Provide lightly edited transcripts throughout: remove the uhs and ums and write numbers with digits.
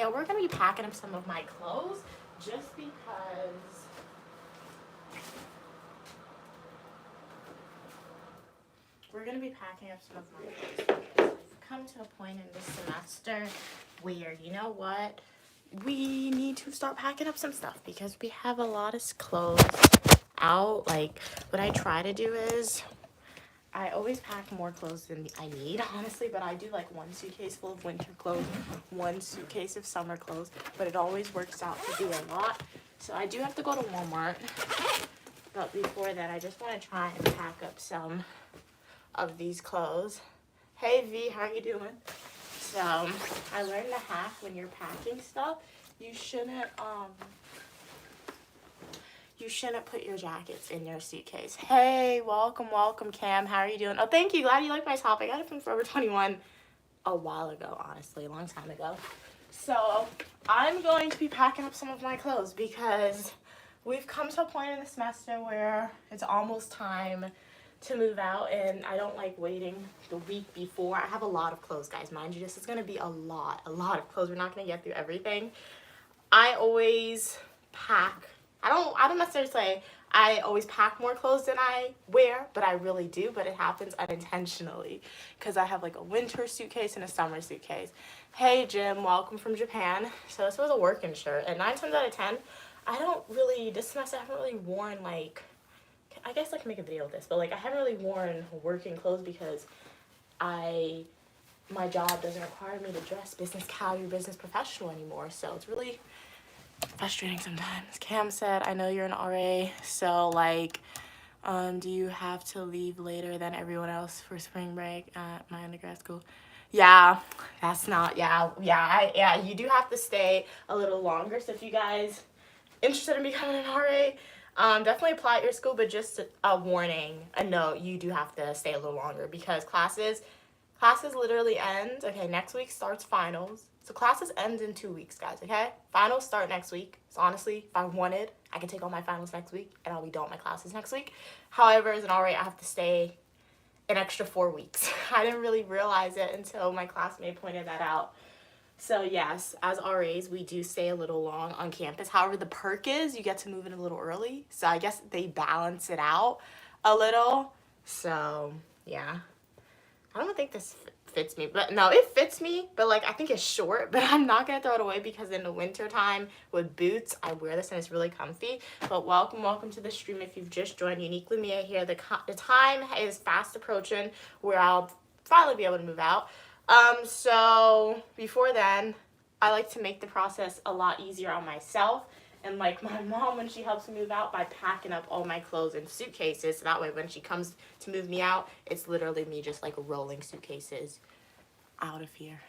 So we're going to be packing up some of my clothes just because we're going to be packing up some of my clothes because we've come to a point in this semester where, you know what, we need to start packing up some stuff because we have a lot of clothes out. Like, what I try to do is I always pack more clothes than I need, honestly, but I do like one suitcase full of winter clothes, one suitcase of summer clothes, but it always works out to be a lot. So I do have to go to Walmart, but before that, I just want to try and pack up some of these clothes. Hey V, how are you doing? So I learned the hack when you're packing stuff, you shouldn't put your jackets in your suitcase. Hey, welcome, Cam. How are you doing? Oh, thank you. Glad you like my top. I got it from Forever 21 a while ago, honestly, a long time ago. So I'm going to be packing up some of my clothes because we've come to a point in the semester where it's almost time to move out, and I don't like waiting the week before. I have a lot of clothes, guys. Mind you, this is going to be a lot of clothes. We're not going to get through everything. I always pack. I don't necessarily say I always pack more clothes than I wear, but I really do, but it happens unintentionally because I have like a winter suitcase and a summer suitcase. Hey Jim, welcome from Japan. So this was a working shirt, and 9 times out of 10, this semester I haven't really worn, like, I guess I can make a video of this, but like I haven't really worn working clothes because my job doesn't require me to dress business casual, business professional anymore, so it's really frustrating sometimes. Cam said, I know you're an RA, so like, do you have to leave later than everyone else for spring break at my undergrad school? Yeah, that's not, you do have to stay a little longer. So if you guys interested in becoming an RA, definitely apply at your school, but just a warning, a note, you do have to stay a little longer because classes literally end. Okay, next week starts finals. So classes end in 2 weeks, guys, okay? Finals start next week. So honestly, if I wanted, I can take all my finals next week and I'll be done with my classes next week. However, as an RA, I have to stay an extra 4 weeks. I didn't really realize it until my classmate pointed that out. So yes, as RAs, we do stay a little long on campus. However, the perk is you get to move in a little early. So I guess they balance it out a little. So yeah. I don't think this fits me, but no, it fits me, but like I think it's short, but I'm not gonna throw it away because in the winter time with boots, I wear this and it's really comfy. But welcome to the stream. If you've just joined, Uniquely Mia here. The time is fast approaching where I'll finally be able to move out. So before then, I like to make the process a lot easier on myself. And like my mom, when she helps me move out, by packing up all my clothes in suitcases. So that way when she comes to move me out, it's literally me just like rolling suitcases out of here.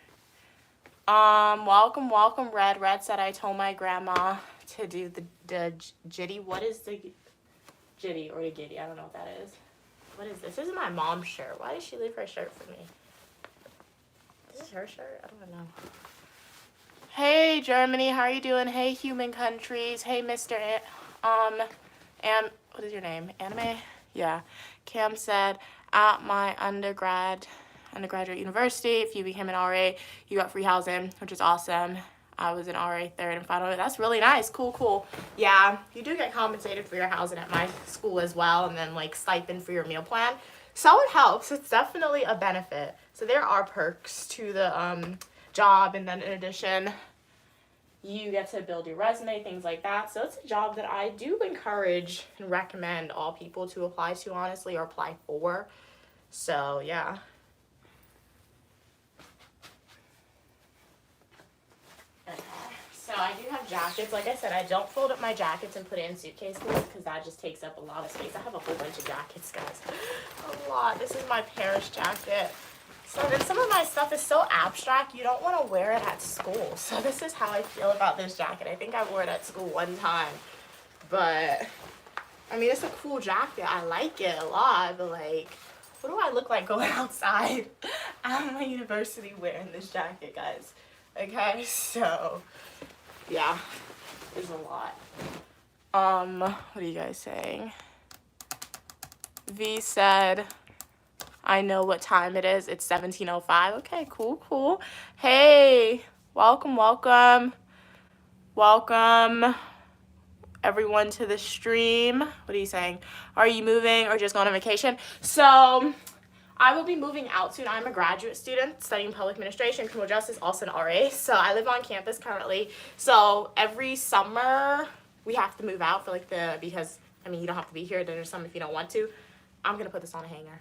Welcome, Red. Red said I told my grandma to do the jitty. What is the jitty or the giddy? I don't know what that is. What is this? This is my mom's shirt. Why did she leave her shirt for me? This is her shirt? I don't know. Hey Germany, how are you doing? Hey human countries. Hey Mr. What is your name? Anime? Yeah. Cam said at my undergraduate university, if you became an RA, you got free housing, which is awesome. I was an RA third and final. That's really nice. Cool. Yeah, you do get compensated for your housing at my school as well, and then like stipend for your meal plan. So it helps. It's definitely a benefit. So there are perks to the job, and then in addition, you get to build your resume, things like that. So it's a job that I do encourage and recommend all people to apply to, honestly, or apply for. So yeah. Okay. So I do have jackets. Like I said, I don't fold up my jackets and put it in suitcases because that just takes up a lot of space. I have a whole bunch of jackets, guys. A lot. This is my Paris jacket. So then some of my stuff is so abstract, you don't want to wear it at school. So this is how I feel about this jacket. I think I wore it at school one time. But, I mean, it's a cool jacket. I like it a lot. But, like, what do I look like going outside at my university wearing this jacket, guys? Okay, so, yeah, there's a lot. What are you guys saying? V said, I know what time it is. It's 17:05. Okay, cool. Hey, Welcome, welcome, welcome everyone to the stream. What are you saying? Are you moving or just going on vacation? So I will be moving out soon. I'm a graduate student studying public administration, criminal justice, also an RA. So I live on campus currently. So every summer we have to move out for because I mean, you don't have to be here during the summer if you don't want to. I'm going to put this on a hanger.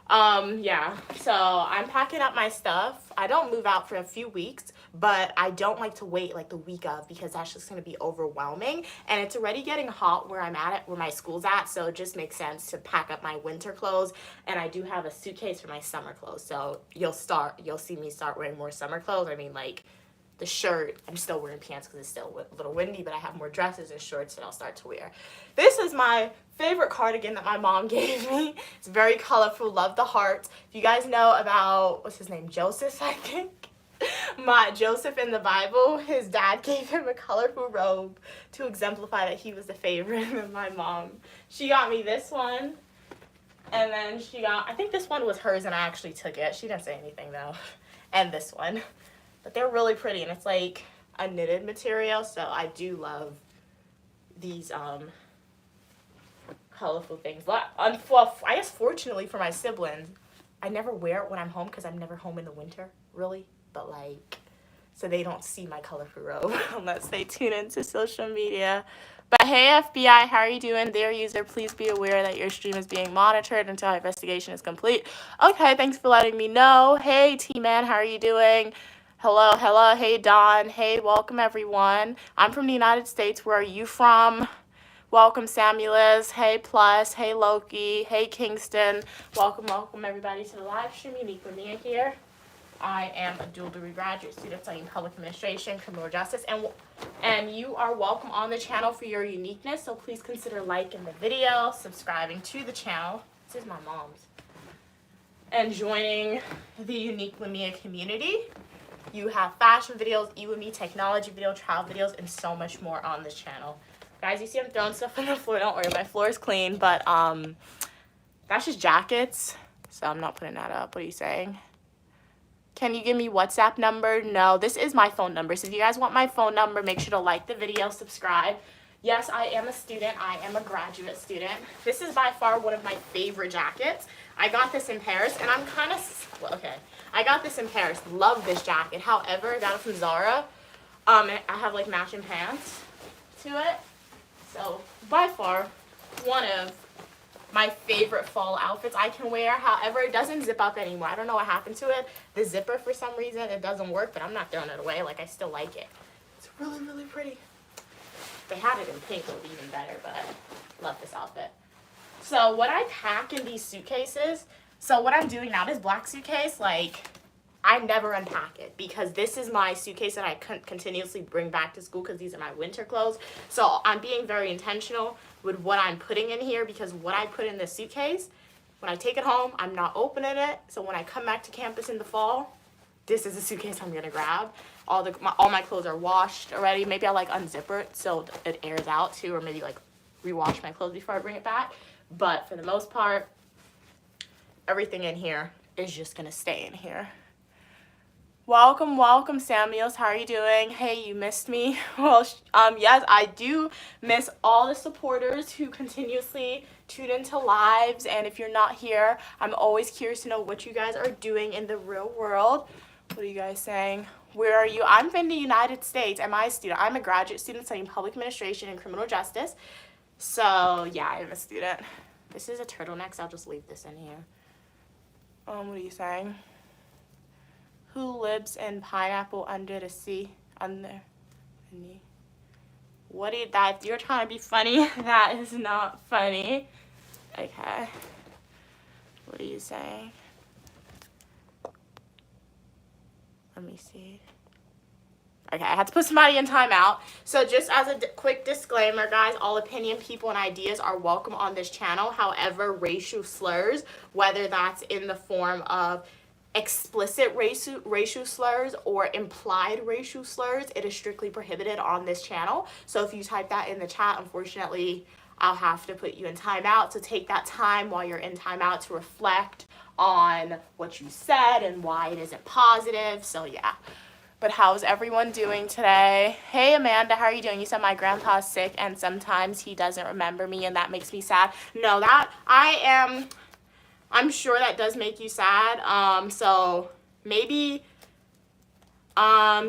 Yeah, so I'm packing up my stuff. I don't move out for a few weeks, but I don't like to wait like the week of because that's just going to be overwhelming. And it's already getting hot where I'm at, where my school's at, so it just makes sense to pack up my winter clothes. And I do have a suitcase for my summer clothes, so you'll see me start wearing more summer clothes. I mean, like the shirt, I'm still wearing pants because it's still a little windy, but I have more dresses and shorts that I'll start to wear. This is my favorite cardigan that my mom gave me. It's very colorful, love the hearts. If you guys know about, what's his name, Joseph, I think? Joseph in the Bible, his dad gave him a colorful robe to exemplify that he was the favorite of my mom. She got me this one, and then I think this one was hers and I actually took it. She didn't say anything though. And this one. But they're really pretty, and it's like a knitted material, so I do love these colorful things. Well, I guess fortunately for my siblings, I never wear it when I'm home because I'm never home in the winter, really. But like, so they don't see my colorful robe unless they tune into social media. But hey, FBI, how are you doing? Dear user, please be aware that your stream is being monitored until our investigation is complete. Okay, thanks for letting me know. Hey, T-Man, how are you doing? Hello, hello. Hey, Don. Hey, welcome, everyone. I'm from the United States. Where are you from? Welcome, Samuelis. Hey, Plus. Hey, Loki. Hey, Kingston. Welcome, welcome, everybody, to the live stream. Unique with Mia here. I am a dual degree graduate student studying public administration, criminal justice, and you are welcome on the channel for your uniqueness, so please consider liking the video, subscribing to the channel. This is my mom's. And joining the Unique Lamia community. You have fashion videos, e-with-me, technology video, travel videos, and so much more on this channel. Guys, you see I'm throwing stuff on the floor. Don't worry, my floor is clean, but that's just jackets, so I'm not putting that up. What are you saying? Can you give me WhatsApp number? No, this is my phone number. So if you guys want my phone number, make sure to like the video, subscribe. Yes, I am a student. I am a graduate student. This is by far one of my favorite jackets. I got this in Paris, and I'm kind of, okay. I got this in Paris. Love this jacket. However, I got it from Zara. I have like matching pants to it. So by far, one of my favorite fall outfits I can wear. However, it doesn't zip up anymore. I don't know what happened to it. The zipper, for some reason, it doesn't work, but I'm not throwing it away. Like, I still like it. It's really, really pretty. If they had it in pink, it would be even better, but I love this outfit. So what I pack in these suitcases, so what I'm doing now, this black suitcase, like, I never unpack it because this is my suitcase that I continuously bring back to school because these are my winter clothes. So I'm being very intentional with what I'm putting in here because what I put in this suitcase, when I take it home, I'm not opening it. So when I come back to campus in the fall, this is the suitcase I'm gonna grab. All my clothes are washed already. Maybe I like unzip it so it airs out too, or maybe like rewash my clothes before I bring it back. But for the most part, everything in here is just gonna stay in here. Welcome, welcome, Samuels. How are you doing? Hey, you missed me. Well, yes, I do miss all the supporters who continuously tune into lives. And if you're not here, I'm always curious to know what you guys are doing in the real world. What are you guys saying? Where are you? I'm from the United States. Am I a student? I'm a graduate student studying public administration and criminal justice. So, yeah, I'm a student. This is a turtleneck, so I'll just leave this in here. What are you saying? Who lives in pineapple under the sea? Under the knee. What is that? You're trying to be funny? That is not funny. Okay. What are you saying? Let me see. Okay, I had to put somebody in timeout. So just as a quick disclaimer, guys, all opinion, people, and ideas are welcome on this channel. However, racial slurs, whether that's in the form of explicit racial slurs or implied racial slurs, it is strictly prohibited on this channel. So if you type that in the chat, unfortunately, I'll have to put you in timeout. So take that time while you're in timeout to reflect on what you said and why it isn't positive. So yeah. But how's everyone doing today? Hey Amanda, how are you doing? You said my grandpa's sick and sometimes he doesn't remember me and that makes me sad. No, I'm sure that does make you sad. So maybe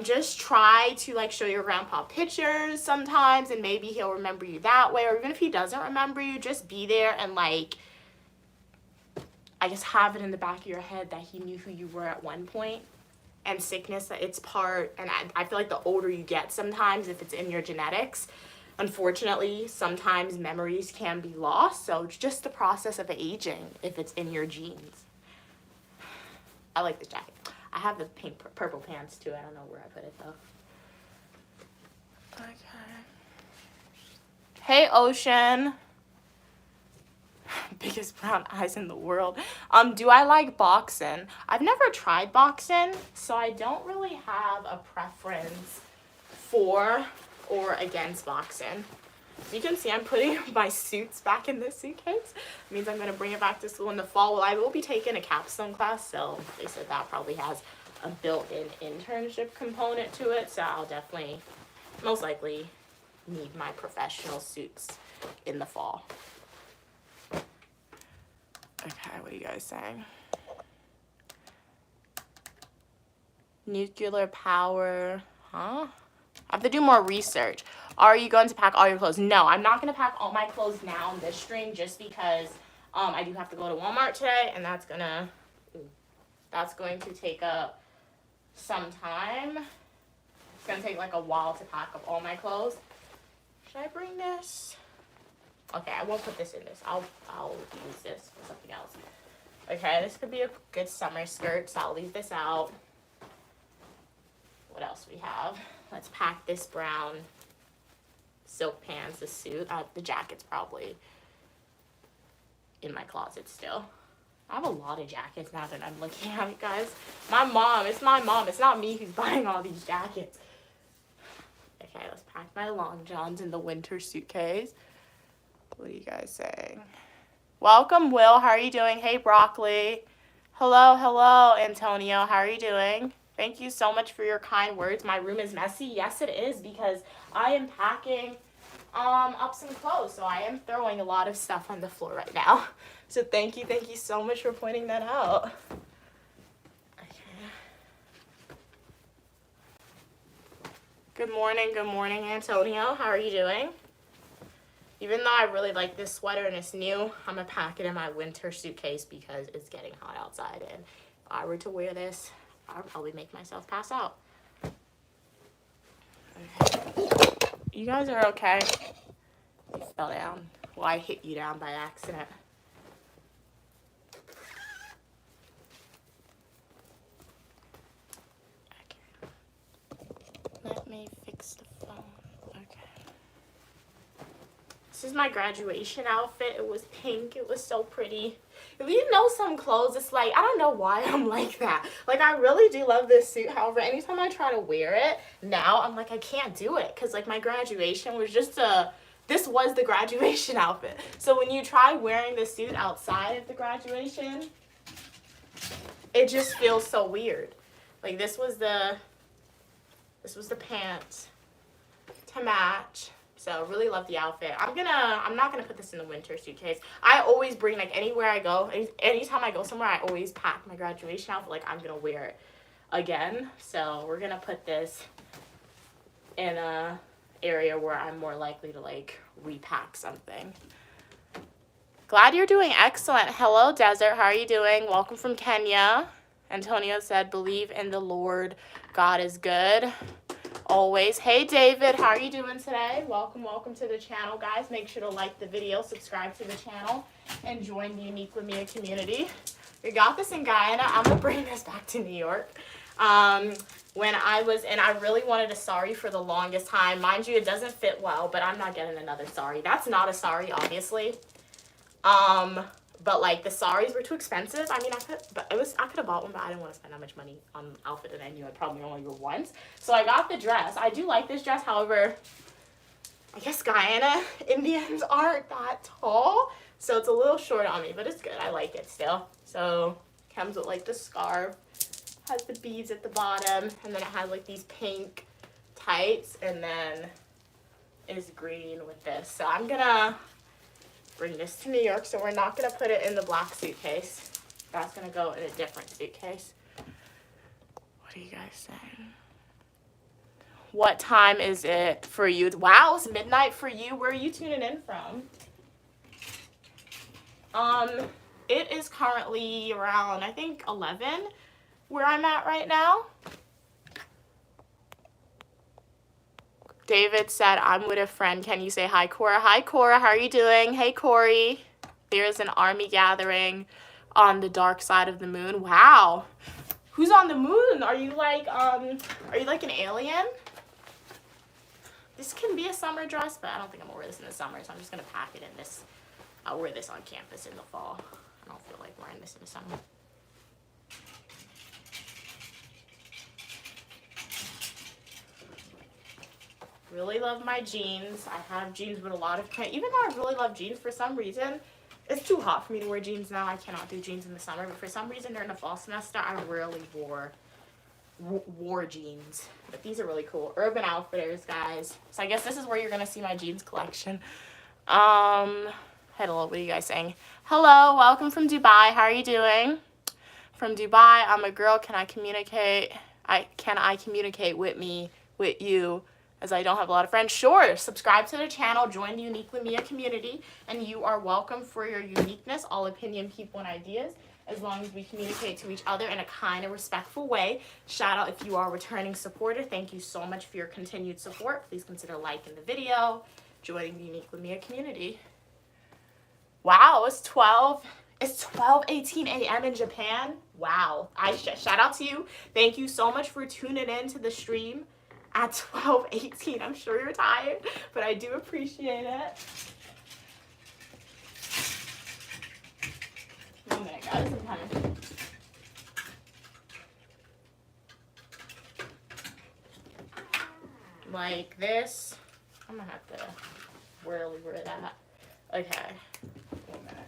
just try to like show your grandpa pictures sometimes and maybe he'll remember you that way. Or even if he doesn't remember you, just be there and like, I guess have it in the back of your head that he knew who you were at one point. And sickness, it's part, and I feel like the older you get sometimes, if it's in your genetics, unfortunately, sometimes memories can be lost. So it's just the process of aging if it's in your genes. I like this jacket. I have the pink, purple pants too. I don't know where I put it though. Okay. Hey, Ocean. Biggest brown eyes in the world. Do I like boxing? I've never tried boxing, so I don't really have a preference for or against boxing. As you can see, I'm putting my suits back in this suitcase. It means I'm going to bring it back to school in the fall. Well, I will be taking a capstone class, so they said that probably has a built-in internship component to it, so I'll definitely, most likely, need my professional suits in the fall. Okay, what are you guys saying? Nuclear power, huh? I have to do more research. Are you going to pack all your clothes? No, I'm not going to pack all my clothes now in this string just because I do have to go to Walmart today, and that's going to take up some time. It's going to take like a while to pack up all my clothes. Should I bring this? Okay, I won't put this in this. I'll use this for something else. Okay, this could be a good summer skirt, so I'll leave this out. What else we have? Let's pack this brown silk pants, the suit. The jacket's probably in my closet still. I have a lot of jackets now that I'm looking at it, guys. It's my mom. It's not me who's buying all these jackets. Okay, let's pack my long johns in the winter suitcase. What are you guys saying? Welcome, Will. How are you doing? Hey, Broccoli. Hello, Antonio. How are you doing? Thank you so much for your kind words. My room is messy. Yes, it is, because I am packing up some clothes. So I am throwing a lot of stuff on the floor right now. So thank you so much for pointing that out. Okay. Good morning, Antonio. How are you doing? Even though I really like this sweater and it's new, I'm going to pack it in my winter suitcase because it's getting hot outside. And if I were to wear this, I'll probably make myself pass out. Okay. You guys are okay? You fell down. Well, I hit you down by accident. Okay. Let me fix the phone. This is my graduation outfit. It was pink. It was so pretty. If you know some clothes, it's like, I don't know why I'm like that. Like, I really do love this suit. However, anytime I try to wear it, now I'm like, I can't do it. Because, like, my graduation was just this was the graduation outfit. So when you try wearing the suit outside of the graduation, it just feels so weird. Like, this was the pants to match. So really love the outfit. I'm not gonna put this in the winter suitcase. I always bring, like, anywhere I go, anytime I go somewhere, I always pack my graduation outfit like I'm gonna wear it again. So we're gonna put this in a area where I'm more likely to, like, repack something. Glad you're doing excellent. Hello, Desert. How are you doing? Welcome from Kenya. Antonio said, believe in the Lord. God is good. Always. Hey, David. How are you doing today? Welcome to the channel, guys. Make sure to like the video, subscribe to the channel, and join the Unique with Mia community. We got this in Guyana. I'm going to bring this back to New York. When I was in, I really wanted a sari for the longest time. Mind you, it doesn't fit well, but I'm not getting another sari. That's not a sari, obviously. But, like, the saris were too expensive. I mean, I could have bought one, but I didn't want to spend that much money on an outfit that I knew I'd probably only wear once. So I got the dress. I do like this dress. However, I guess Guyana Indians aren't that tall. So it's a little short on me, but it's good. I like it still. So it comes with, like, the scarf. Has the beads at the bottom, and then it has like these pink tights, and then is green with this. So I'm gonna bring this to New York, so we're not gonna put it in the black suitcase. That's gonna go in a different suitcase. What are you guys saying? What time is it for you? Wow, it's midnight for you. Where are you tuning in from? It is currently around, I think, 11 where I'm at right now. David said, I'm with a friend. Can you say hi, Cora? Hi, Cora. How are you doing? Hey, Corey. There's an army gathering on the dark side of the moon. Wow. Who's on the moon? Are you like an alien? This can be a summer dress, but I don't think I'm gonna wear this in the summer, so I'm just gonna pack it in this. I'll wear this on campus in the fall. I don't feel like wearing this in the summer. Really love my jeans. I have jeans with a lot of even though I really love jeans, for some reason it's too hot for me to wear jeans now. I cannot do jeans in the summer, but for some reason during the fall semester I rarely wore jeans. But these are really cool. Urban Outfitters, guys. So I guess this is where you're gonna see my jeans collection. Hello, what are you guys saying? Hello, welcome from Dubai. How are you doing? From Dubai. I'm a girl. Can I communicate with you, as I don't have a lot of friends? Sure. Subscribe to the channel, join the Uniquely Mia community, and you are welcome for your uniqueness, all opinion, people, and ideas, as long as we communicate to each other in a kind and respectful way. Shout out if you are a returning supporter. Thank you so much for your continued support. Please consider liking the video, joining the Uniquely Mia community. Wow, it's 12:18 a.m. in Japan. Wow. Shout out to you. Thank you so much for tuning in to the stream at 12:18. I'm sure you're tired, but I do appreciate it. Oh my God, I'm coming. Like this. I'm gonna have to really wear that. Okay. 1 minute.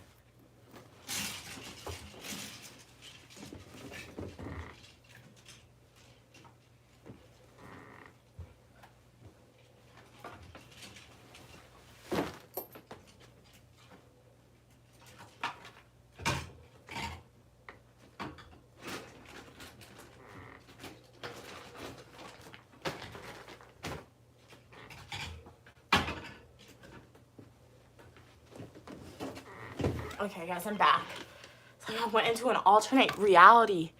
Okay, guys, I'm back. So I went into an alternate reality.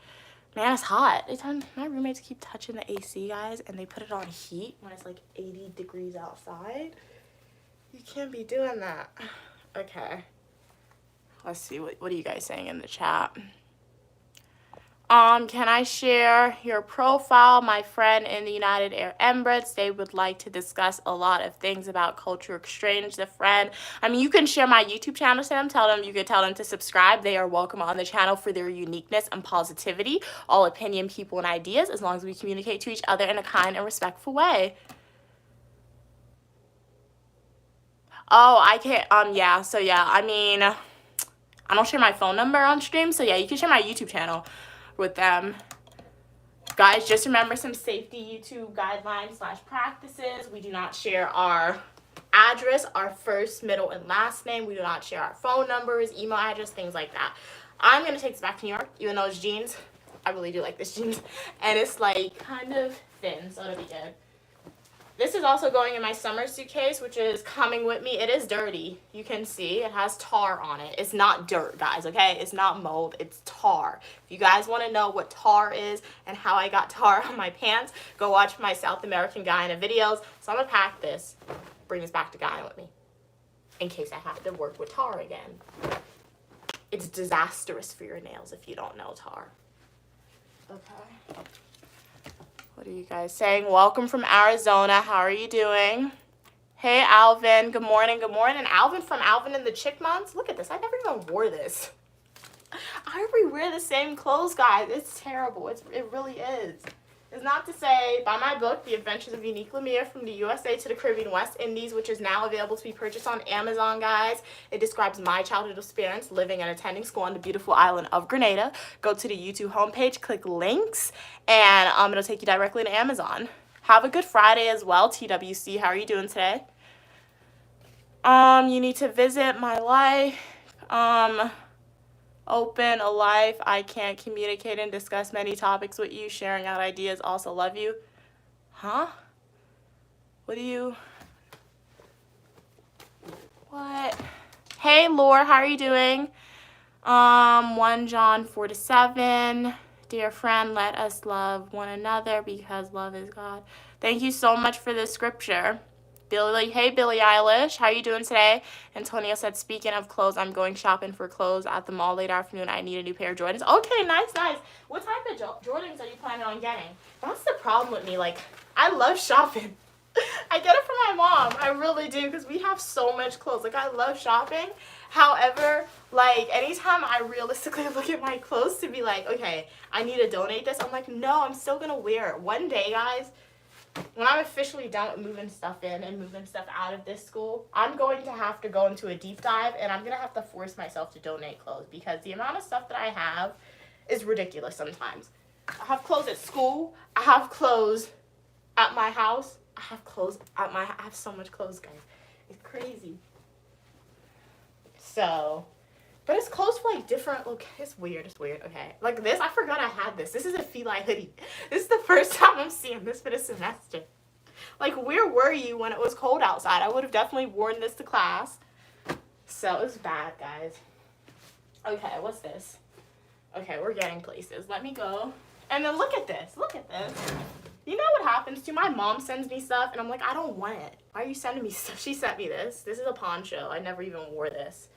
Man, it's hot. My roommates keep touching the AC, guys, and they put it on heat when it's like 80 degrees outside. You can't be doing that. Okay. Let's see. What are you guys saying in the chat? Can I share your profile? My friend in the United Arab Emirates, they would like to discuss a lot of things about culture exchange. The friend, I mean, you can share my YouTube channel to them. You could tell them to subscribe. They are welcome on the channel for their uniqueness and positivity, all opinion, people, and ideas, as long as we communicate to each other in a kind and respectful way. Oh, I can't, yeah, so yeah, I mean, I don't share my phone number on stream, so yeah, you can share my YouTube channel with them. Guys, just remember some safety YouTube guidelines / practices. We do not share our address, our first, middle, and last name. We do not share our phone numbers, email address, things like that. I'm going to take this back to New York, even though it's jeans. I really do like this jeans. And it's like kind of thin, so it'll be good. This is also going in my summer suitcase, which is coming with me. It is dirty. You can see it has tar on it. It's not dirt, guys, okay? It's not mold. It's tar. If you guys want to know what tar is and how I got tar on my pants, go watch my South American Guyana videos. So I'm going to pack this, bring this back to Guyana with me in case I have to work with tar again. It's disastrous for your nails if you don't know tar. Okay. What are you guys saying? Welcome from Arizona. How are you doing? Hey, Alvin. Good morning. Good morning. Alvin from Alvin and the Chickmunks. Look at this. I never even wore this. I already wear the same clothes, guys. It's terrible. It really is. is not to say buy my book, The Adventures of Unique Lemire from the USA to the Caribbean West Indies, which is now available to be purchased on Amazon, guys. It describes my childhood experience living and attending school on the beautiful island of Grenada. Go to the YouTube homepage, click links, and it'll take you directly to Amazon. Have a good Friday as well, TWC. How are you doing today? You need to visit my life. Open a life. I can't communicate and discuss many topics with you. Sharing out ideas. Also love you. Huh? What? Hey, Laura, how are you doing? 1 John 4-7. Dear friend, let us love one another because love is God. Thank you so much for this scripture. Hey, Billie Eilish, how are you doing today? Antonio said, speaking of clothes, I'm going shopping for clothes at the mall late afternoon. I need a new pair of Jordans. Okay, nice. What type of Jordans are you planning on getting? That's the problem with me. Like, I love shopping. I get it from my mom. I really do, because we have so much clothes. Like, I love shopping. However, like, anytime I realistically look at my clothes to be like, okay, I need to donate this, I'm like, no, I'm still going to wear it. One day, guys, when I'm officially done with moving stuff in and moving stuff out of this school, I'm going to have to go into a deep dive, and I'm going to have to force myself to donate clothes, because the amount of stuff that I have is ridiculous sometimes. I have clothes at school. I have clothes at my house. I have so much clothes, guys. It's crazy. So, but it's clothes for like different, look, it's weird, okay. Like this, I forgot I had this. This is a Feli hoodie. This is the first time I'm seeing this for the semester. Like, where were you when it was cold outside? I would have definitely worn this to class. So, it was bad, guys. Okay, what's this? Okay, we're getting places. Let me go. And then look at this. You know what happens to my mom sends me stuff, and I'm like, I don't want it. Why are you sending me stuff? She sent me this. This is a poncho. I never even wore this.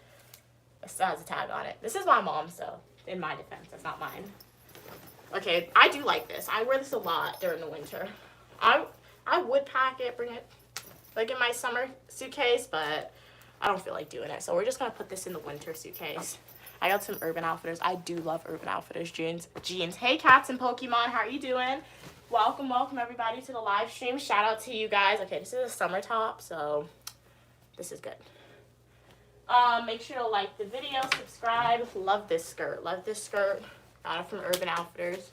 It still has a tag on it. This is my mom's, though. In my defense, that's not mine. Okay, I do like this. I wear this a lot during the winter. I would pack it, bring it, like, in my summer suitcase, but I don't feel like doing it. So we're just going to put this in the winter suitcase. I got some Urban Outfitters. I do love Urban Outfitters jeans. Hey, Cats and Pokemon. How are you doing? Welcome, everybody, to the live stream. Shout out to you guys. Okay, this is a summer top, so this is good. Make sure to like the video, subscribe. Love this skirt. Got it from Urban Outfitters.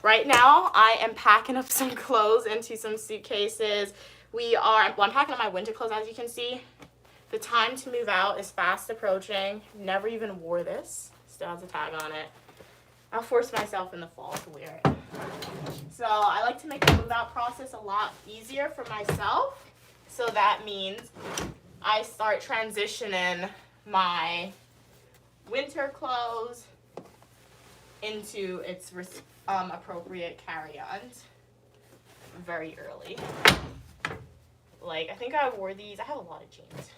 Right now, I am packing up some clothes into some suitcases. I'm packing up my winter clothes, as you can see. The time to move out is fast approaching. Never even wore this. Still has a tag on it. I'll force myself in the fall to wear it. So I like to make the move out process a lot easier for myself. So that means I start transitioning my winter clothes into its appropriate carry-ons very early. Like, I think I wore these. I have a lot of jeans.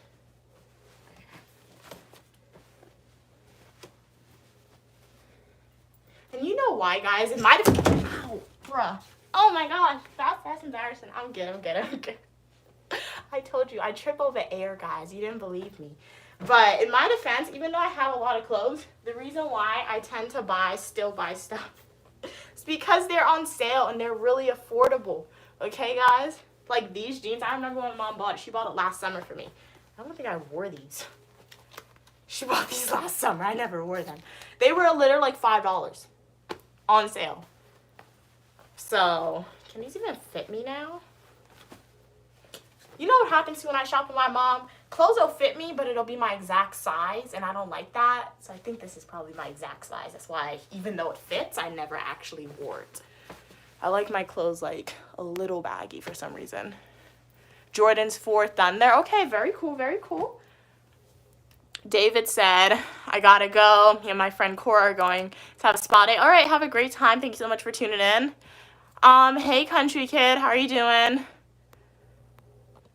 And you know why, guys? It might have... Ow, bruh. Oh, my gosh. That's embarrassing. I'm good. I told you. I trip over air, guys. You didn't believe me. But in my defense, even though I have a lot of clothes, the reason why I tend to still buy stuff is because they're on sale and they're really affordable. Okay, guys? Like these jeans. I remember when Mom bought it. She bought it last summer for me. I don't think I wore these. She bought these last summer. I never wore them. They were literally like $5 on sale. So, can these even fit me now? You know what happens to when I shop with my mom? Clothes will fit me, but it'll be my exact size, and I don't like that. So I think this is probably my exact size. That's why, even though it fits, I never actually wore it. I like my clothes, like, a little baggy for some reason. Jordan's 4 Thunder. Okay, very cool. David said, I gotta go. Me and my friend Cora are going to have a spa day. All right, have a great time. Thank you so much for tuning in. Hey, country kid, how are you doing?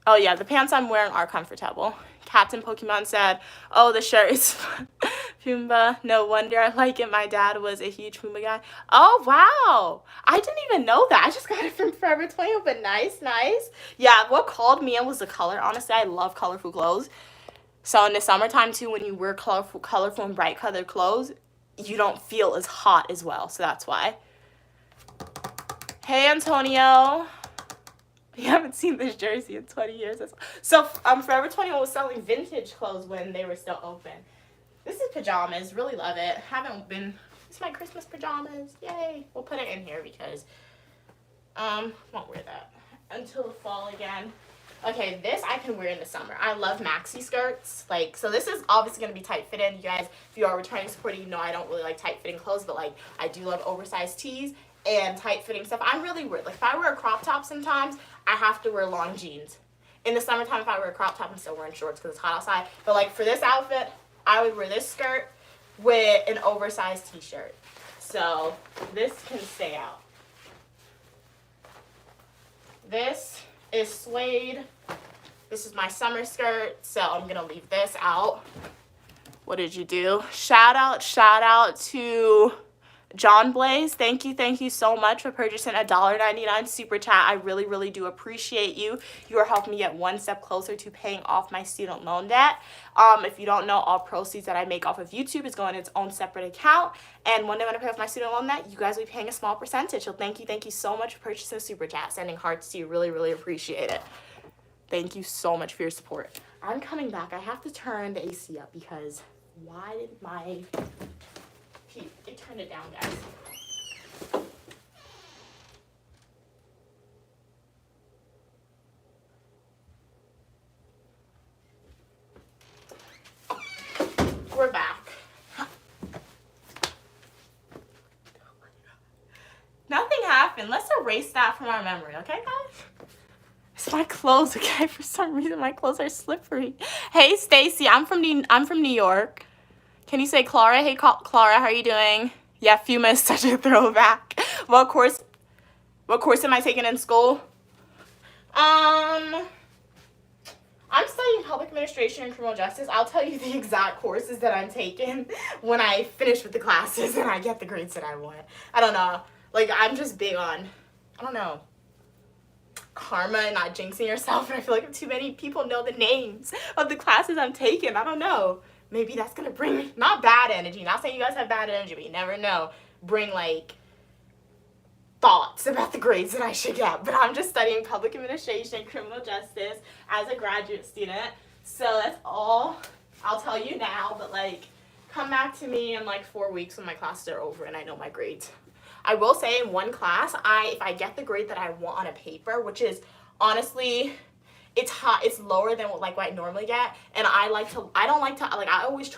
Oh, yeah, the pants I'm wearing are comfortable. Captain Pokemon said, oh, the shirt is Pumbaa. No wonder I like it. My dad was a huge Pumbaa guy. Oh, wow. I didn't even know that. I just got it from Forever 21, but nice. Yeah, what called me in was the color. Honestly, I love colorful clothes. So in the summertime, too, when you wear colorful and bright colored clothes, you don't feel as hot as well. So that's why. Hey, Antonio. You haven't seen this jersey in 20 years. So, Forever 21 was selling vintage clothes when they were still open. This is pajamas. Really love it. Haven't been... It's my Christmas pajamas. Yay. We'll put it in here because... won't wear that until the fall again. Okay, this I can wear in the summer. I love maxi skirts. Like, so this is obviously going to be tight-fitted. You guys, if you are returning supporter, you know I don't really like tight-fitting clothes, but, like, I do love oversized tees and tight-fitting stuff. I'm really weird. Like, if I wear a crop top sometimes, I have to wear long jeans. In the summertime, if I wear a crop top, I'm still wearing shorts because it's hot outside. But, like, for this outfit, I would wear this skirt with an oversized t-shirt. So, this can stay out. This is suede. This is my summer skirt, so I'm gonna leave this out. What did you do? Shout out to John Blaze. Thank you so much for purchasing a $1.99 super chat. I really do appreciate you. You are helping me get one step closer to paying off my student loan debt. If you don't know, all proceeds that I make off of YouTube is going in its own separate account. And when I pay off my student loan debt, you guys will be paying a small percentage. So thank you so much for purchasing a super chat. Sending hearts to you. Really appreciate it. Thank you so much for your support. I'm coming back. I have to turn the AC up because why did my... It turned it down, guys. We're back. Nothing happened. Let's erase that from our memory, okay, guys? It's my clothes, okay? For some reason, my clothes are slippery. Hey, Stacy, I'm from New York. Can you say Clara? Hey, Clara, how are you doing? Yeah, Fuma is such a throwback. What course am I taking in school? I'm studying public administration and criminal justice. I'll tell you the exact courses that I'm taking when I finish with the classes and I get the grades that I want. I don't know. Like, I'm just big on, I don't know, karma and not jinxing yourself. And I feel like if too many people know the names of the classes I'm taking, I don't know. Maybe that's going to bring, not bad energy, not saying you guys have bad energy, but you never know, bring, like, thoughts about the grades that I should get. But I'm just studying public administration, criminal justice as a graduate student. So that's all I'll tell you now. But, like, come back to me in, like, 4 weeks when my classes are over and I know my grades. I will say in one class, if I get the grade that I want on a paper, which is, honestly... It's lower than what I normally get, and I always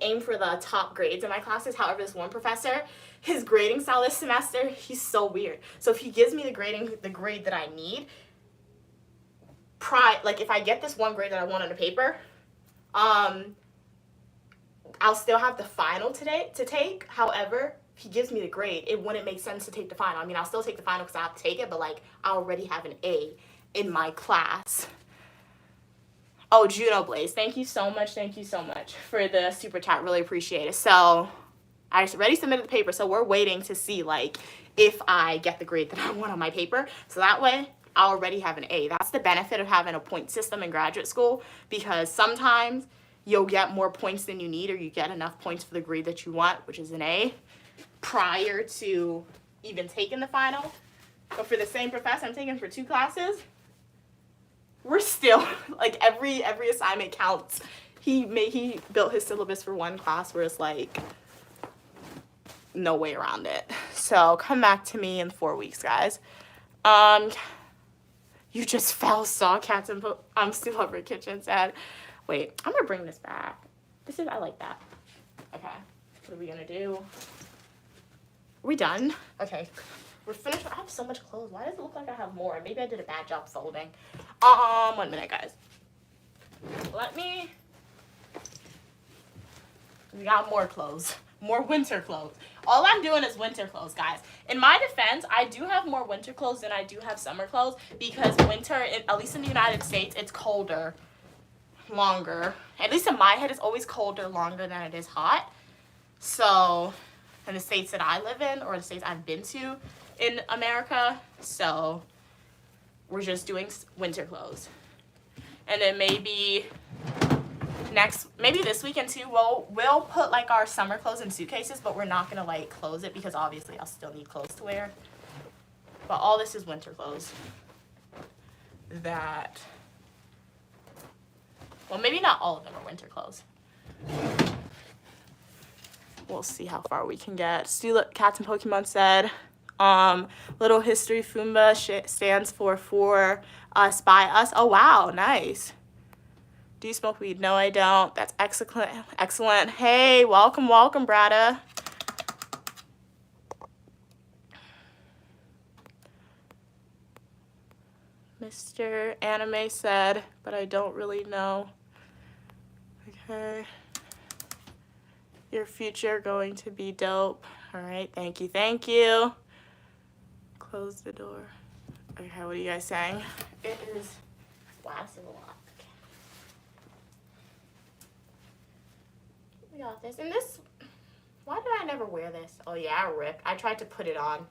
aim for the top grades in my classes. However, this one professor, his grading style this semester, he's so weird. So if he gives me the grade that I need, if I get this one grade that I want on a paper, I'll still have the final to take. However, if he gives me the grade, it wouldn't make sense to take the final. I mean, I'll still take the final because I have to take it, but I already have an A in my class. Oh, Juno Blaze, thank you so much for the super chat. Really appreciate it. So I already submitted the paper, so we're waiting to see if I get the grade that I want on my paper. So that way I already have an A. That's the benefit of having a point system in graduate school, because sometimes you'll get more points than you need, or you get enough points for the grade that you want, which is an A, prior to even taking the final. But for the same professor I'm taking for 2 classes, we're still, every assignment counts. He built his syllabus for one class where it's no way around it. So come back to me in 4 weeks, guys. You just fell, saw cats and I'm still over kitchen sad. Wait, I'm gonna bring this back. I like that. Okay, what are we gonna do? Are we done? Okay. We're finished. I have so much clothes. Why does it look like I have more? Maybe I did a bad job folding. 1 minute, guys. We got more clothes. More winter clothes. All I'm doing is winter clothes, guys. In my defense, I do have more winter clothes than I do have summer clothes, because winter, at least in the United States, it's colder, longer. At least in my head, it's always colder, longer than it is hot. So, in the states that I live in, or the states I've been to in America, so we're just doing winter clothes. And then maybe this weekend too, we'll put our summer clothes in suitcases, but we're not gonna close it because obviously I'll still need clothes to wear. But all this is winter clothes that, well, maybe not all of them are winter clothes. We'll see how far we can get. Steal Cats and Pokemon said, little history, Fumba stands for us by us. Oh, wow, nice. Do you smoke weed? No, I don't. That's excellent. Excellent. Hey, welcome, welcome, Brada. Mr. Anime said, but I don't really know. Okay. Your future going to be dope. All right, thank you, thank you. Close the door. Okay, what are you guys saying? It is, wow, this is a lot. Okay. We got this. And this, why did I never wear this? Oh yeah, I ripped. I tried to put it on.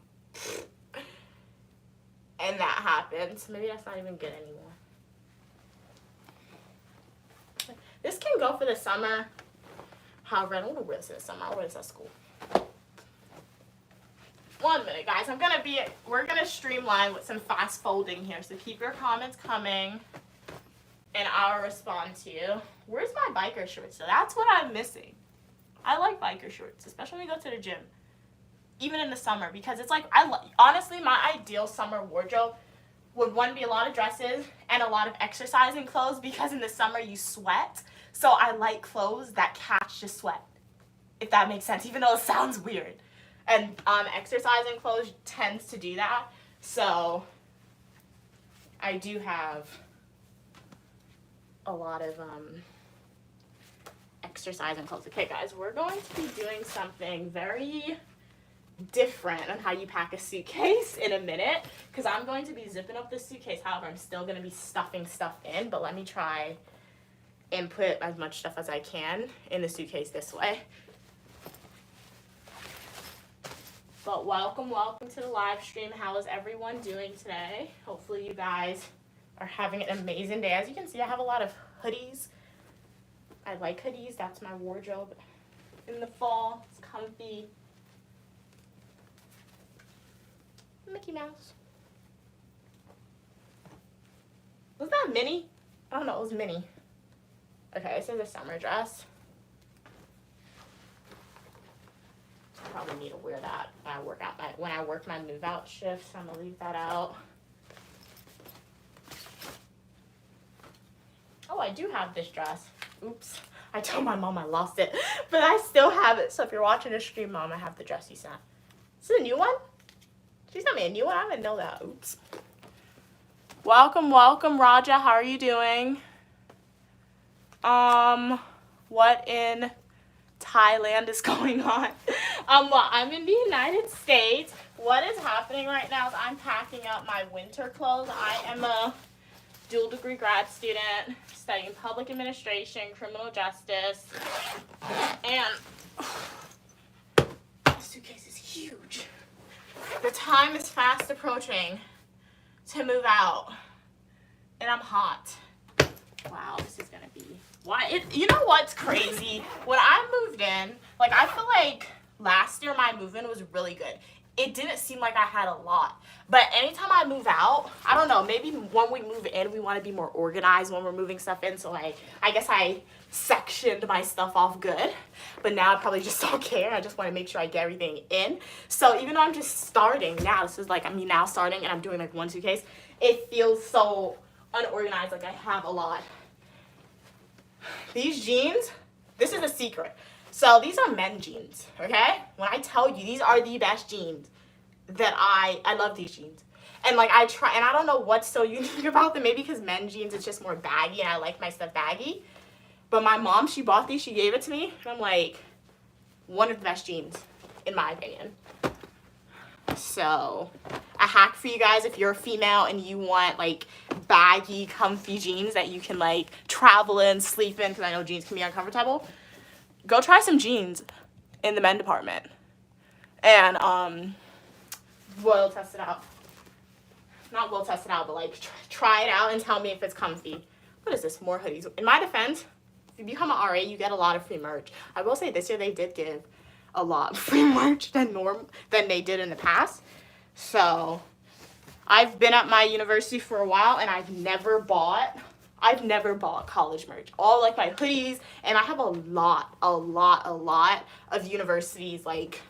And that happened. So maybe that's not even good anymore. This can go for the summer. However, I don't want to wear this in the summer. I'll wear this at school. 1 minute, guys. We're gonna streamline with some fast folding here. So keep your comments coming and I'll respond to you. Where's my biker shorts? So that's what I'm missing. I like biker shorts, especially when we go to the gym. Even in the summer, because it's like, honestly, my ideal summer wardrobe would, one, be a lot of dresses and a lot of exercising clothes, because in the summer you sweat. So I like clothes that catch the sweat, if that makes sense, even though it sounds weird. And exercising clothes tends to do that. So I do have a lot of exercising clothes. Okay, guys, we're going to be doing something very different on how you pack a suitcase in a minute, because I'm going to be zipping up the suitcase. However, I'm still going to be stuffing stuff in, but let me try and put as much stuff as I can in the suitcase this way. But welcome to the live stream. How is everyone doing today? Hopefully you guys are having an amazing day. As you can see, I have a lot of hoodies. I like hoodies. That's my wardrobe in the fall. It's comfy. Mickey Mouse. Was that Minnie? I don't know, it was Minnie. Okay, this is a summer dress. I probably need to wear that when I work my move out shifts. I'm gonna leave that out. Oh, I do have this dress. Oops. I told my mom I lost it, but I still have it. So if you're watching the stream, Mom, I have the dress you sent. Is it a new one? She sent me a new one. I didn't know that. Oops. Welcome, Raja. How are you doing? What in Thailand is going on? Well, I'm in the United States. What is happening right now is I'm packing up my winter clothes. I am a dual degree grad student studying public administration, criminal justice, and this suitcase is huge. The time is fast approaching to move out, and I'm hot. Wow, this is gonna be, you know what's crazy? When I moved in, like, I feel like last year my move-in was really good. It didn't seem like I had a lot, but anytime I move out, I don't know, maybe when we move in, we want to be more organized when we're moving stuff in, so I guess I sectioned my stuff off good, but now I probably just don't care. I just want to make sure I get everything in. So even though I'm just starting now, this is like, now starting, and I'm doing like one suitcase, it feels so unorganized, like I have a lot. These jeans, this is a secret. So these are men's jeans, okay? When I tell you, these are the best jeans that I love these jeans. And like I try, and I don't know what's so unique about them, maybe because men's jeans, it's just more baggy and I like my stuff baggy. But my mom, she bought these, she gave it to me, and I'm like, one of the best jeans, in my opinion. So, a hack for you guys if you're a female and you want like baggy, comfy jeans that you can like travel in, sleep in, because I know jeans can be uncomfortable. Go try some jeans in the men department. And we'll test it out. Not we'll test it out, but like try it out and tell me if it's comfy. What is this? More hoodies. In my defense, if you become an RA, you get a lot of free merch. I will say this year they did give a lot free merch than they did in the past. So I've been at my university for a while, and I've never bought college merch. All like my hoodies, and I have a lot of universities, like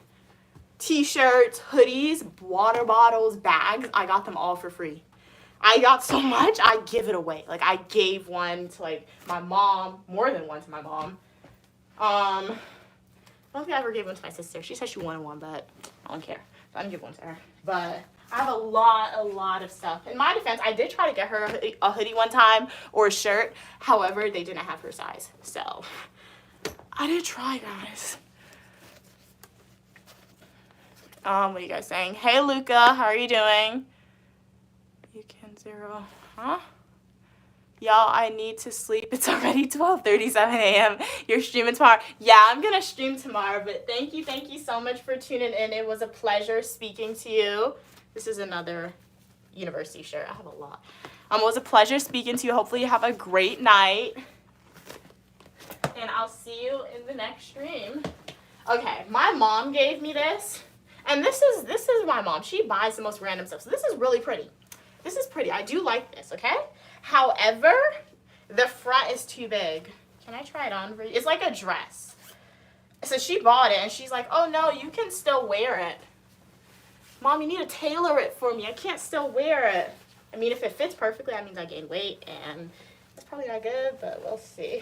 t-shirts, hoodies, water bottles, bags. I got them all for free. I got so much, I give it away. Like, I gave one to, like, my mom, more than one to my mom. I don't think I ever gave one to my sister. She said she wanted one, but I don't care. So I didn't give one to her. But I have a lot of stuff. In my defense, I did try to get her a hoodie one time or a shirt. However, they didn't have her size. So I did try, guys. What are you guys saying? Hey, Luca, how are you doing? You can 0, huh? Y'all, I need to sleep. It's already 12:37 a.m. You're streaming tomorrow. Yeah, I'm going to stream tomorrow, but thank you so much for tuning in. It was a pleasure speaking to you. This is another university shirt. I have a lot. It was a pleasure speaking to you. Hopefully you have a great night. And I'll see you in the next stream. Okay, my mom gave me this. And this is my mom. She buys the most random stuff. So this is really pretty. This is pretty. I do like this, okay? However, the front is too big. Can I try it on for you? It's like a dress. So she bought it, and she's like, oh, no, you can still wear it. Mom, you need to tailor it for me. I can't still wear it. I mean, if it fits perfectly, that means I gained weight, and it's probably not good, but we'll see.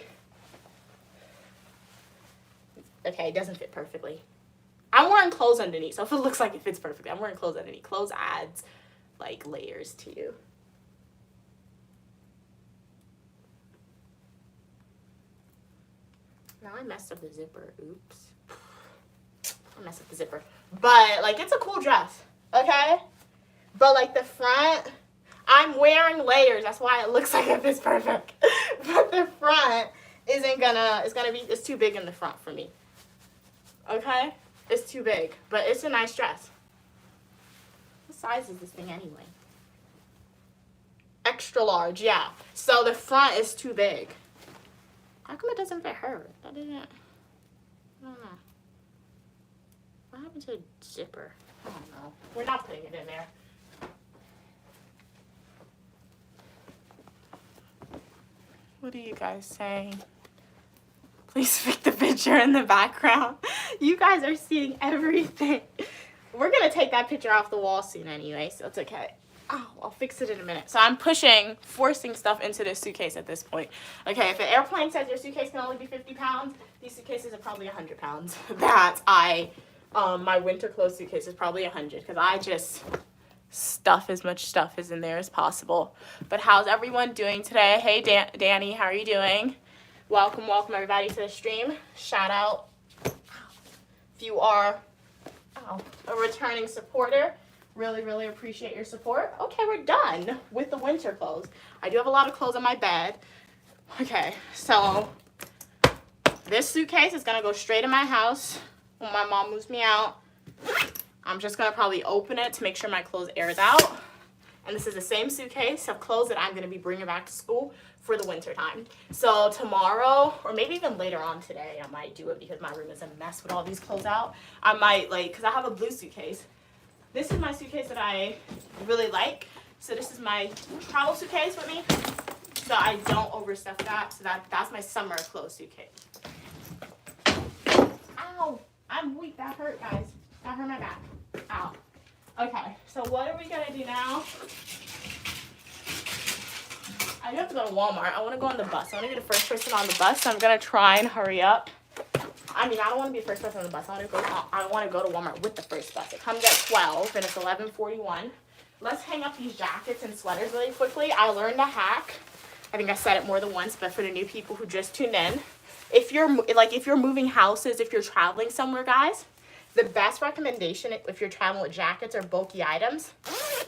Okay, it doesn't fit perfectly. I'm wearing clothes underneath, so if it looks like it fits perfectly, I'm wearing clothes underneath. Clothes adds, like, layers to you. Now I messed up the zipper. Oops. I messed up the zipper. But, like, it's a cool dress, okay? But, like, the front, I'm wearing layers. That's why it looks like it fits perfect. But the front it's too big in the front for me. Okay? It's too big, but it's a nice dress. What size is this thing anyway? Extra large, yeah. So the front is too big. How come it doesn't fit her? I don't know. What happened to a zipper? I don't know. We're not putting it in there. What are you guys saying? Please pick the picture in the background. You guys are seeing everything. We're going to take that picture off the wall soon anyway, so it's okay. Oh, I'll fix it in a minute. So I'm forcing stuff into this suitcase at this point. Okay, if an airplane says your suitcase can only be 50 pounds, these suitcases are probably 100 pounds. My winter clothes suitcase is probably 100 because I just stuff as much stuff as in there as possible. But how's everyone doing today? Hey, Danny, how are you doing? Welcome everybody to the stream. Shout out if you are a returning supporter. Really appreciate your support. Okay, we're done with the winter clothes. I do have a lot of clothes on my bed. Okay, so this suitcase is gonna go straight in my house when my mom moves me out. I'm just gonna probably open it to make sure my clothes airs out. And this is the same suitcase of clothes that I'm gonna be bringing back to school for the winter time. So tomorrow, or maybe even later on today, I might do it because my room is a mess with all these clothes out. I might, because I have a blue suitcase. This is my suitcase that I really like. So this is my travel suitcase with me. So I don't overstuff that. So that's my summer clothes suitcase. Ow! I'm weak. That hurt, guys. That hurt my back. Ow. Okay, so what are we gonna do now? I do have to go to Walmart. I want to go on the bus. I want to be the first person on the bus, so I'm going to try and hurry up. I mean, I don't want to be the first person on the bus. I want to go to Walmart with the first bus. It comes at 12, and it's 11:41. Let's hang up these jackets and sweaters really quickly. I learned a hack. I think I said it more than once, but for the new people who just tuned in, if you're moving houses, if you're traveling somewhere, guys, the best recommendation if you're traveling with jackets or bulky items,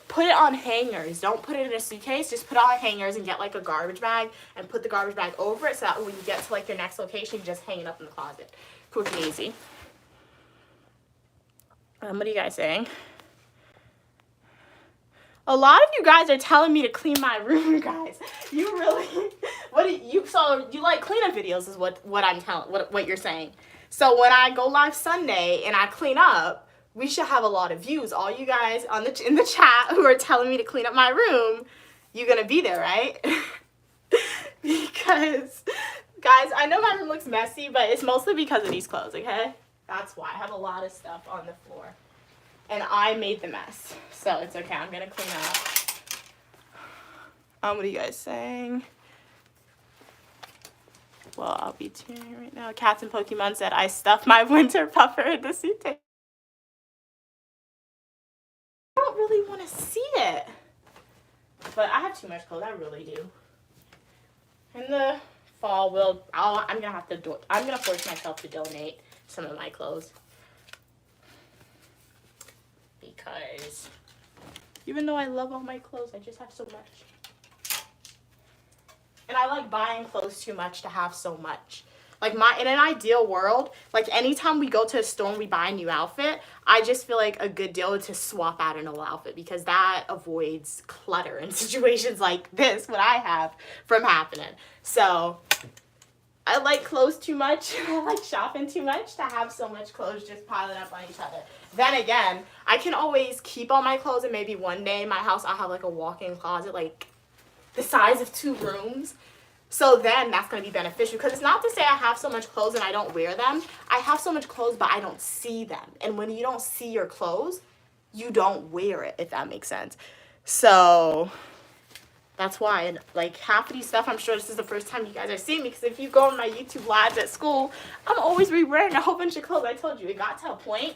put it on hangers. Don't put it in a suitcase. Just put it on hangers and get like a garbage bag and put the garbage bag over it so that when you get to like your next location, you just hang it up in the closet. Quick and easy. What are you guys saying? A lot of you guys are telling me to clean my room, guys. You really, you like cleanup videos is what you're saying. So when I go live Sunday and I clean up, we should have a lot of views. All you guys in the chat who are telling me to clean up my room, you're gonna be there, right? Because, guys, I know my room looks messy, but it's mostly because of these clothes, okay? That's why. I have a lot of stuff on the floor. And I made the mess. So it's okay. I'm gonna clean up. What are you guys saying? Well, I'll be tearing right now. Cats and Pokemon said, I stuffed my winter puffer in the suitcase. I don't really want to see it. But I have too much clothes. I really do. In the fall, I'm gonna force myself to donate some of my clothes. Because even though I love all my clothes, I just have so much. And I like buying clothes too much to have so much. Like in an ideal world, like anytime we go to a store and we buy a new outfit, I just feel like a good deal is to swap out an old outfit because that avoids clutter in situations like this, what I have, from happening. So I like clothes too much. I like shopping too much to have so much clothes just piling up on each other. Then again, I can always keep all my clothes and maybe one day in my house I'll have like a walk-in closet like the size of 2 rooms. So then that's going to be beneficial because it's not to say I have so much clothes and I don't wear them. I have so much clothes, but I don't see them. And when you don't see your clothes, you don't wear it, if that makes sense. So that's why. And like half of these stuff, I'm sure this is the first time you guys are seeing me because if you go on my YouTube lives at school, I'm always re-wearing a whole bunch of clothes. I told you, it got to a point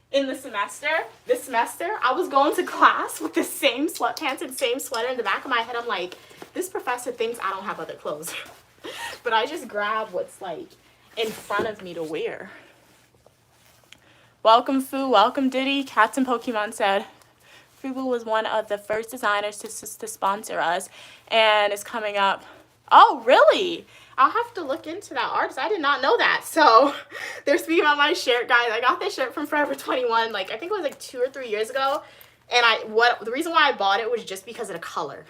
in this semester, I was going to class with the same sweatpants and same sweater. In the back of my head, I'm like, this professor thinks I don't have other clothes. But I just grab what's like in front of me to wear. Welcome Fu, welcome Diddy. Cats and Pokemon said, Fubu was one of the first designers to sponsor us and is coming up. Oh, really? I'll have to look into that artist. I did not know that. So they're speaking about my shirt, guys. I got this shirt from Forever 21, like I think it was like 2 or 3 years ago. And the reason why I bought it was just because of the color.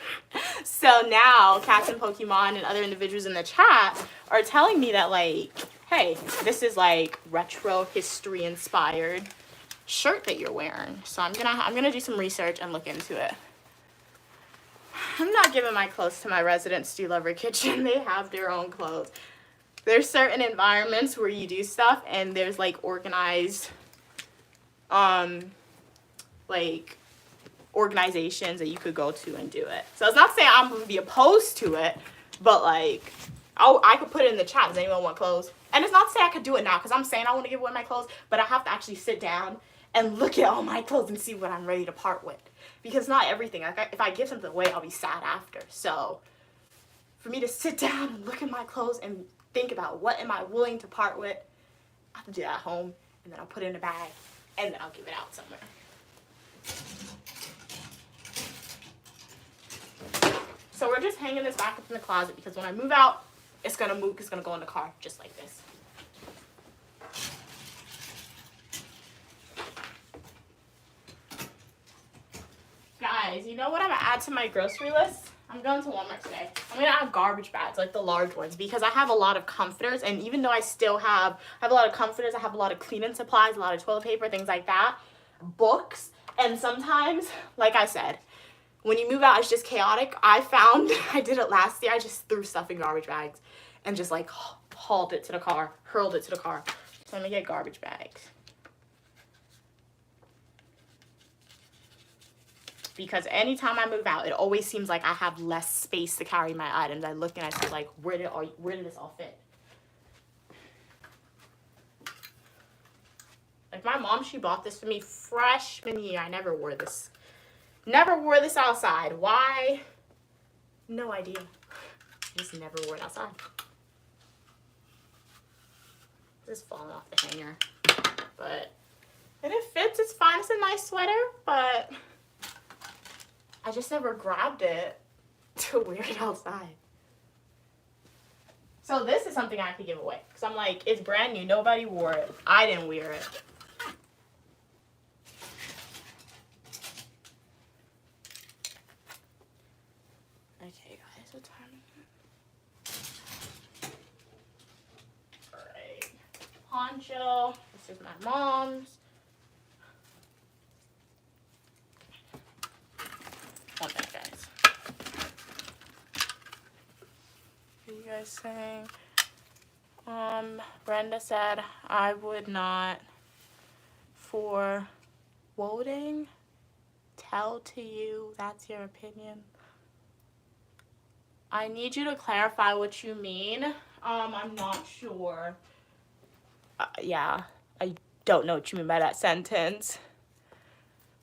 So now Cats and Pokemon and other individuals in the chat are telling me that like, hey, this is like retro history inspired shirt that you're wearing. So I'm gonna do some research and look into it. I'm not giving my clothes to my resident stew lover kitchen. They have their own clothes. There's certain environments where you do stuff and there's like organized like organizations that you could go to and do it. So it's not saying I'm going to be opposed to it, but like I could put it in the chat. Does anyone want clothes? And it's not to say I could do it now because I'm saying I want to give away my clothes, but I have to actually sit down and look at all my clothes and see what I'm ready to part with. Because not everything, like if I give something away, I'll be sad after. So for me to sit down and look at my clothes and think about what am I willing to part with, I have to do that at home, and then I'll put it in a bag, and then I'll give it out somewhere. So we're just hanging this back up in the closet because when I move out, it's gonna go in the car just like this. Guys, you know what I'm gonna add to my grocery list? I'm going to Walmart today. I'm gonna add garbage bags, like the large ones, because I have a lot of comforters, and even though I have a lot of comforters, I have a lot of cleaning supplies, a lot of toilet paper, things like that, books, and sometimes, like I said, when you move out, it's just chaotic. I did it last year, I just threw stuff in garbage bags and just like hurled it to the car. So I'm gonna get garbage bags. Because anytime I move out, it always seems like I have less space to carry my items. I look and I see like, where did this all fit? Like my mom, she bought this for me freshman year. I never wore this. Never wore this outside. Why? No idea. Just never wore it outside. This is falling off the hanger. And it fits, it's fine. It's a nice sweater, but I just never grabbed it to wear it outside. So this is something I could give away. Because I'm like, it's brand new. Nobody wore it. I didn't wear it. Okay, guys, what time is it? Alright. Poncho. This is my mom's. guys saying? Brenda said, I would not for voting. Tell to you, that's your opinion. I need you to clarify what you mean. I'm not sure. Yeah, I don't know what you mean by that sentence.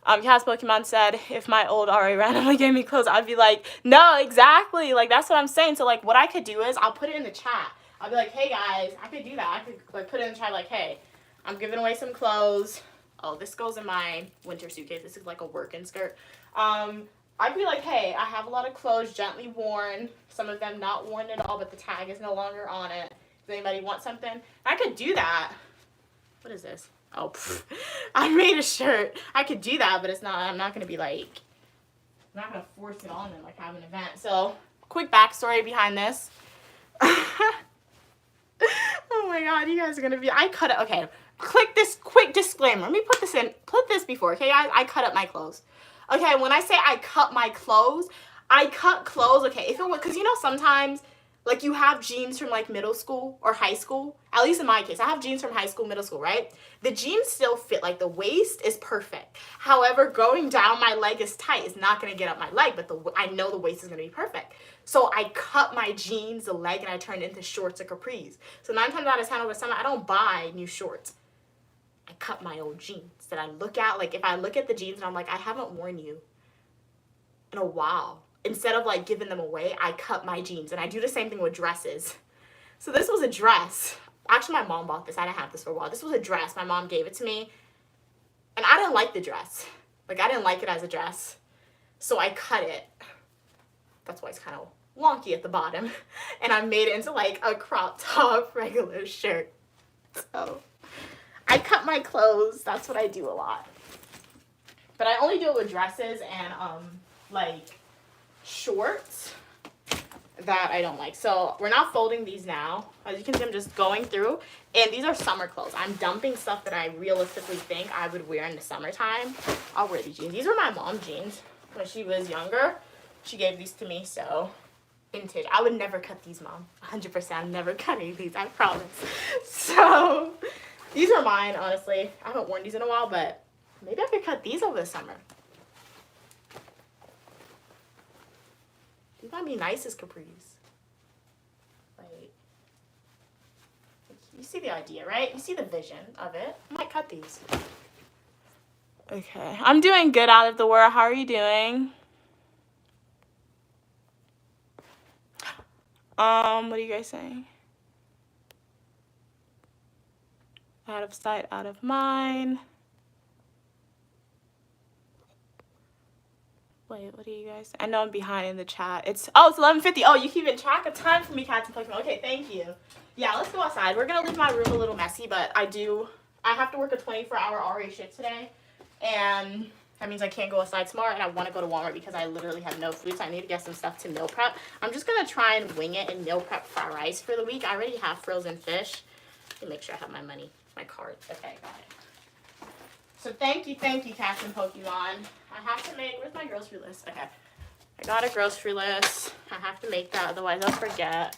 Cass Pokemon said, if my old RA randomly gave me clothes, I'd be like, no, exactly. Like, that's what I'm saying. So, like, what I could do is I'll put it in the chat. I'll be like, hey, guys, I could do that. I could, like, put it in the chat, like, hey, I'm giving away some clothes. Oh, this goes in my winter suitcase. This is, like, a working skirt. I'd be like, hey, I have a lot of clothes gently worn. Some of them not worn at all, but the tag is no longer on it. Does anybody want something? I could do that. What is this? Oh, I made a shirt. I could do that, but it's not, I'm not going to be like, I'm not going to force it on and like have an event. So, quick backstory behind this. Oh my God, you guys are going to be, I cut it. Okay, click this quick disclaimer. Let me put this before, okay, guys? I cut up my clothes. Okay, when I say I cut my clothes, I cut clothes, okay, if it was, because you know sometimes, like you have jeans from like middle school or high school, at least in my case, I have jeans from high school, middle school, right? The jeans still fit, like the waist is perfect. However, going down my leg is tight. It's not gonna get up my leg, but I know the waist is gonna be perfect. So I cut my jeans, the leg, and I turned it into shorts or capris. So 9 times out of 10 over summer, I don't buy new shorts. I cut my old jeans that I look at, like if I look at the jeans and I'm like, I haven't worn you in a while. Instead of like giving them away, I cut my jeans. And I do the same thing with dresses. So this was a dress. Actually, my mom bought this. I didn't have this for a while. This was a dress. My mom gave it to me. And I didn't like the dress. Like, I didn't like it as a dress. So I cut it. That's why it's kind of wonky at the bottom. And I made it into like a crop top regular shirt. So I cut my clothes. That's what I do a lot. But I only do it with dresses and like shorts that I don't like. So we're not folding these now. As you can see, I'm just going through, and these are summer clothes. I'm dumping stuff that I realistically think I would wear in the summertime. I'll wear these jeans. These were my mom's jeans when she was younger. She gave these to me, so vintage. I would never cut these, Mom. 100%. I'm never cutting these, I promise. So these are mine, honestly. I haven't worn these in a while, but maybe I could cut these over the summer. These might be nice as capris. Like, you see the idea, right? You see the vision of it. I might cut these. Okay. I'm doing good out of the world. How are you doing? What are you guys saying? Out of sight, out of mind. Wait, what are you guys? I know I'm behind in the chat. It's 11:50. Oh, you keeping track of time for me, Cats and Pokemon. Okay, thank you. Yeah, let's go outside. We're gonna leave my room a little messy, but I have to work a 24-hour RA shift today, and that means I can't go outside tomorrow, and I want to go to Walmart because I literally have no food, so I need to get some stuff to meal prep. I'm just gonna try and wing it and meal prep fried rice for the week. I already have frozen fish. Let me make sure I have my money, my card. Okay, got it. So thank you, Cats and Pokemon. I have to make, where's my grocery list? Okay. I got a grocery list. I have to make that, otherwise I'll forget.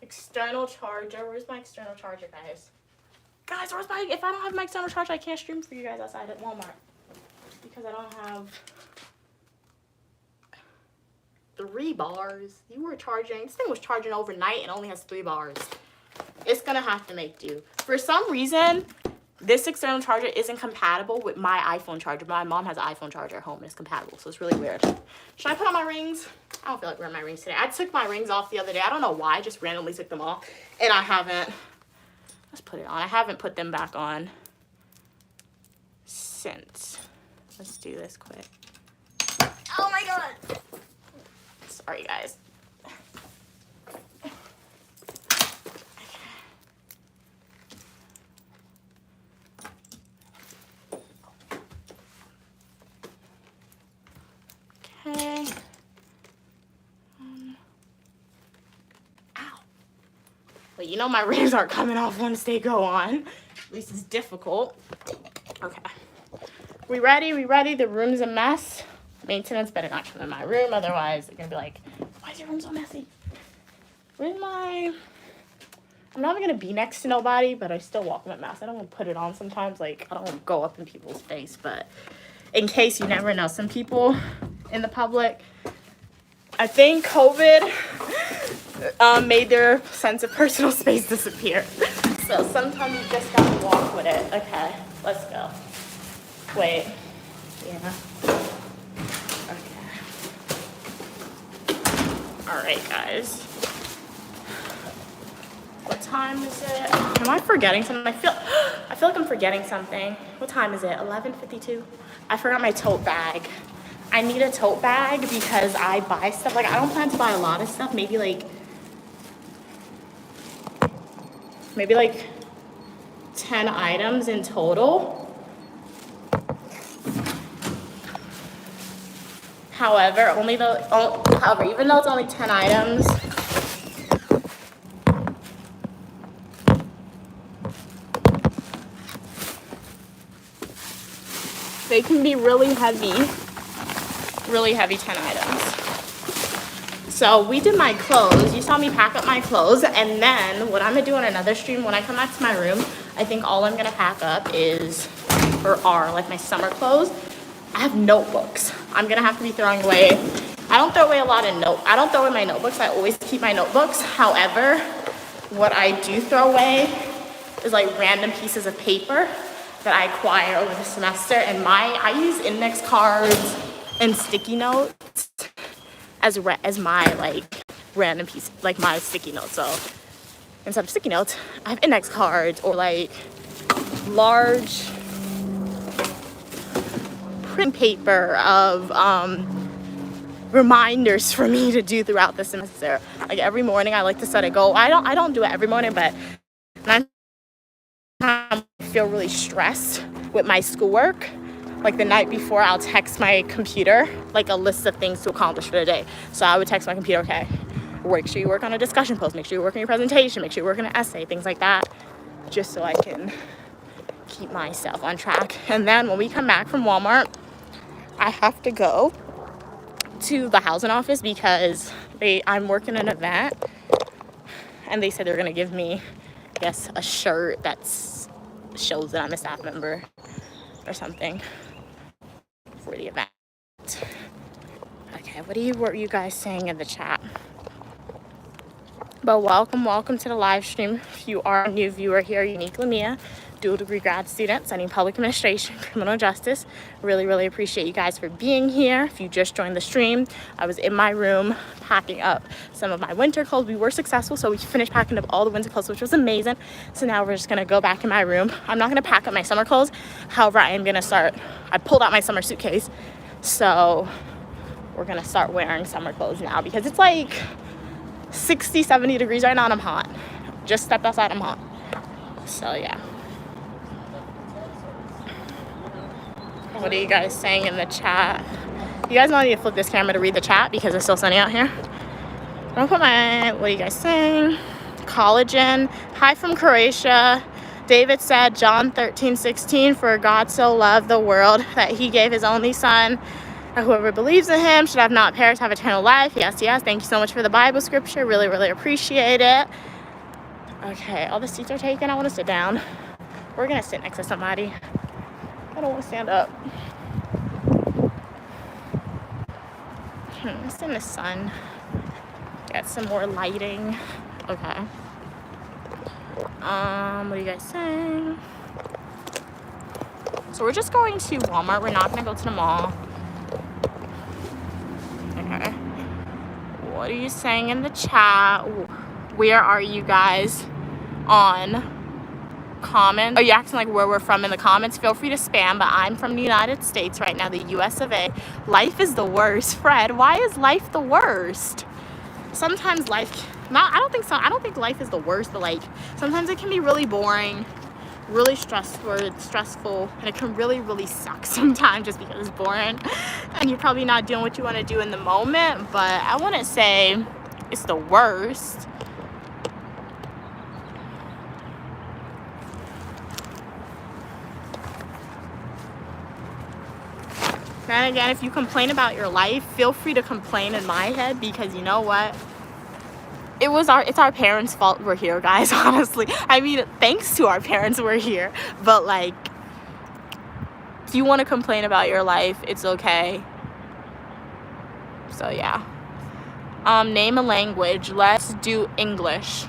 External charger. Where's my external charger, guys? Guys, where's my, if I don't have my external charger, I can't stream for you guys outside at Walmart. Because I don't have 3 bars. You were charging, this thing was charging overnight and only has 3 bars. It's gonna have to make do. For some reason, this external charger isn't compatible with my iPhone charger. My mom has an iPhone charger at home and it's compatible, so it's really weird. Should I put on my rings? I don't feel like wearing my rings today. I took my rings off the other day. I don't know why. I just randomly took them off. And I haven't, let's put it on. I haven't put them back on since. Let's do this quick. Oh my God. Sorry, guys. Okay. Ow. Well, you know my rings aren't coming off once they go on. At least it's difficult. Okay. We ready? We ready? The room's a mess. Maintenance better not come in my room, otherwise they're gonna be like, why is your room so messy? Where's my... I'm not gonna be next to nobody, but I still walk with a mask. I don't want to put it on sometimes. Like, I don't want to go up in people's face, but in case, you never know. Some people in the public, I think COVID made their sense of personal space disappear. So sometimes you just gotta walk with it. Okay, let's go. Wait. Yeah. Okay. All right, guys. What time is it? Am I forgetting something? I feel like I'm forgetting something. What time is it? 11:52. I forgot my tote bag. I need a tote bag because I buy stuff. Like, I don't plan to buy a lot of stuff. Maybe like 10 items in total. However, even though it's only 10 items, they can be really heavy 10 items. So we did my clothes. You saw me pack up my clothes, and then what I'm gonna do on another stream, when I come back to my room, I think all I'm gonna pack up are like my summer clothes. I have notebooks. I'm gonna have to be throwing away. I don't throw away my notebooks. I always keep my notebooks. However, what I do throw away is like random pieces of paper that I acquire over the semester. And I use index cards and sticky notes as my like random piece, like my sticky notes. So instead of sticky notes, I have index cards or like large print paper of reminders for me to do throughout the semester. Like every morning I like to set a goal. I don't do it every morning, but I feel really stressed with my schoolwork. Like the night before, I'll text my computer like a list of things to accomplish for the day. So I would text my computer, okay, make sure you work on a discussion post, make sure you work on your presentation, make sure you work on an essay, things like that, just so I can keep myself on track. And then when we come back from Walmart, I have to go to the housing office because I'm working an event, and they said they're gonna give me, I guess, a shirt that shows that I'm a staff member or something for the event. Okay, what were you guys saying in the chat? But welcome to the live stream. If you are a new viewer here, Unique Lamia, dual degree grad student studying public administration, criminal justice. Really appreciate you guys for being here. If you just joined the stream, I was in my room packing up some of my winter clothes. We were successful, so we finished packing up all the winter clothes, which was amazing. So now we're just gonna go back in my room. I'm not gonna pack up my summer clothes. However, I pulled out my summer suitcase. So we're gonna start wearing summer clothes now because it's like 60, 70 degrees right now and I'm hot. Just stepped outside, I'm hot. So yeah. What are you guys saying in the chat? You guys might need to flip this camera to read the chat because it's still sunny out here. I'm gonna put what are you guys saying? Collagen. Hi from Croatia. David said, John 13:16, for God so loved the world that he gave his only son, that whoever believes in him should have not perished, have eternal life. Yes. Thank you so much for the Bible scripture. Really appreciate it. Okay, all the seats are taken. I want to sit down. We're gonna sit next to somebody. I don't want to stand up. It's in the sun. Get some more lighting. Okay. What are you guys saying? So we're just going to Walmart. We're not gonna go to the mall. Okay. What are you saying in the chat? Where are you guys on comments? Are you acting like where we're from in the comments? Feel free to spam, but I'm from the United States right now, the US of A. Life is the worst. Fred, why is life the worst? Sometimes I don't think life is the worst, but like sometimes it can be really boring, really stressful, and it can really suck sometimes just because it's boring and you're probably not doing what you want to do in the moment. But I wouldn't say it's the worst. Then again, if you complain about your life, feel free to complain in my head, because you know what? It's our parents' fault we're here, guys, honestly. I mean, thanks to our parents we're here. But like, if you want to complain about your life, it's okay. So yeah. Name a language. Let's do English.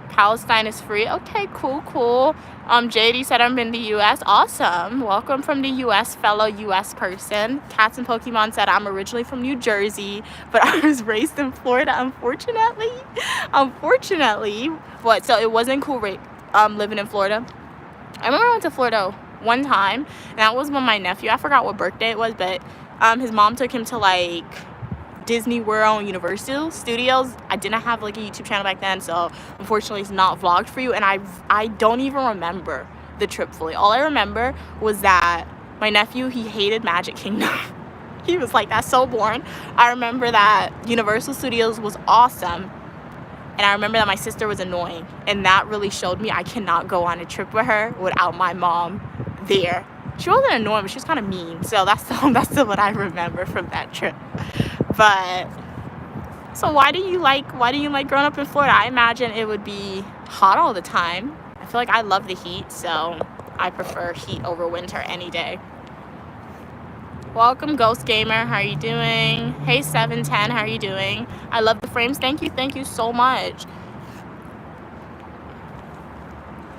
Palestine is free. Okay, cool. JD said I'm in the US. Awesome. Welcome from the US, fellow US person. Cats and Pokemon said I'm originally from New Jersey, but I was raised in Florida, unfortunately. What? So it wasn't cool living in Florida? I remember I went to Florida one time, and that was when my nephew, I forgot what birthday it was, but his mom took him to like Disney World, Universal Studios. I didn't have like a YouTube channel back then, so unfortunately it's not vlogged for you, and I don't even remember the trip fully. All I remember was that my nephew, he hated Magic Kingdom. He was like, that's so boring. I remember that Universal Studios was awesome, and I remember that my sister was annoying, and that really showed me I cannot go on a trip with her without my mom there. She wasn't annoying, but she was kind of mean, so that's what I remember from that trip. But so why do you like growing up in Florida? I imagine it would be hot all the time. I feel like I love the heat, so I prefer heat over winter any day. Welcome, Ghost Gamer. How are you doing? Hey, 710. How are you doing? I love the frames. Thank you so much.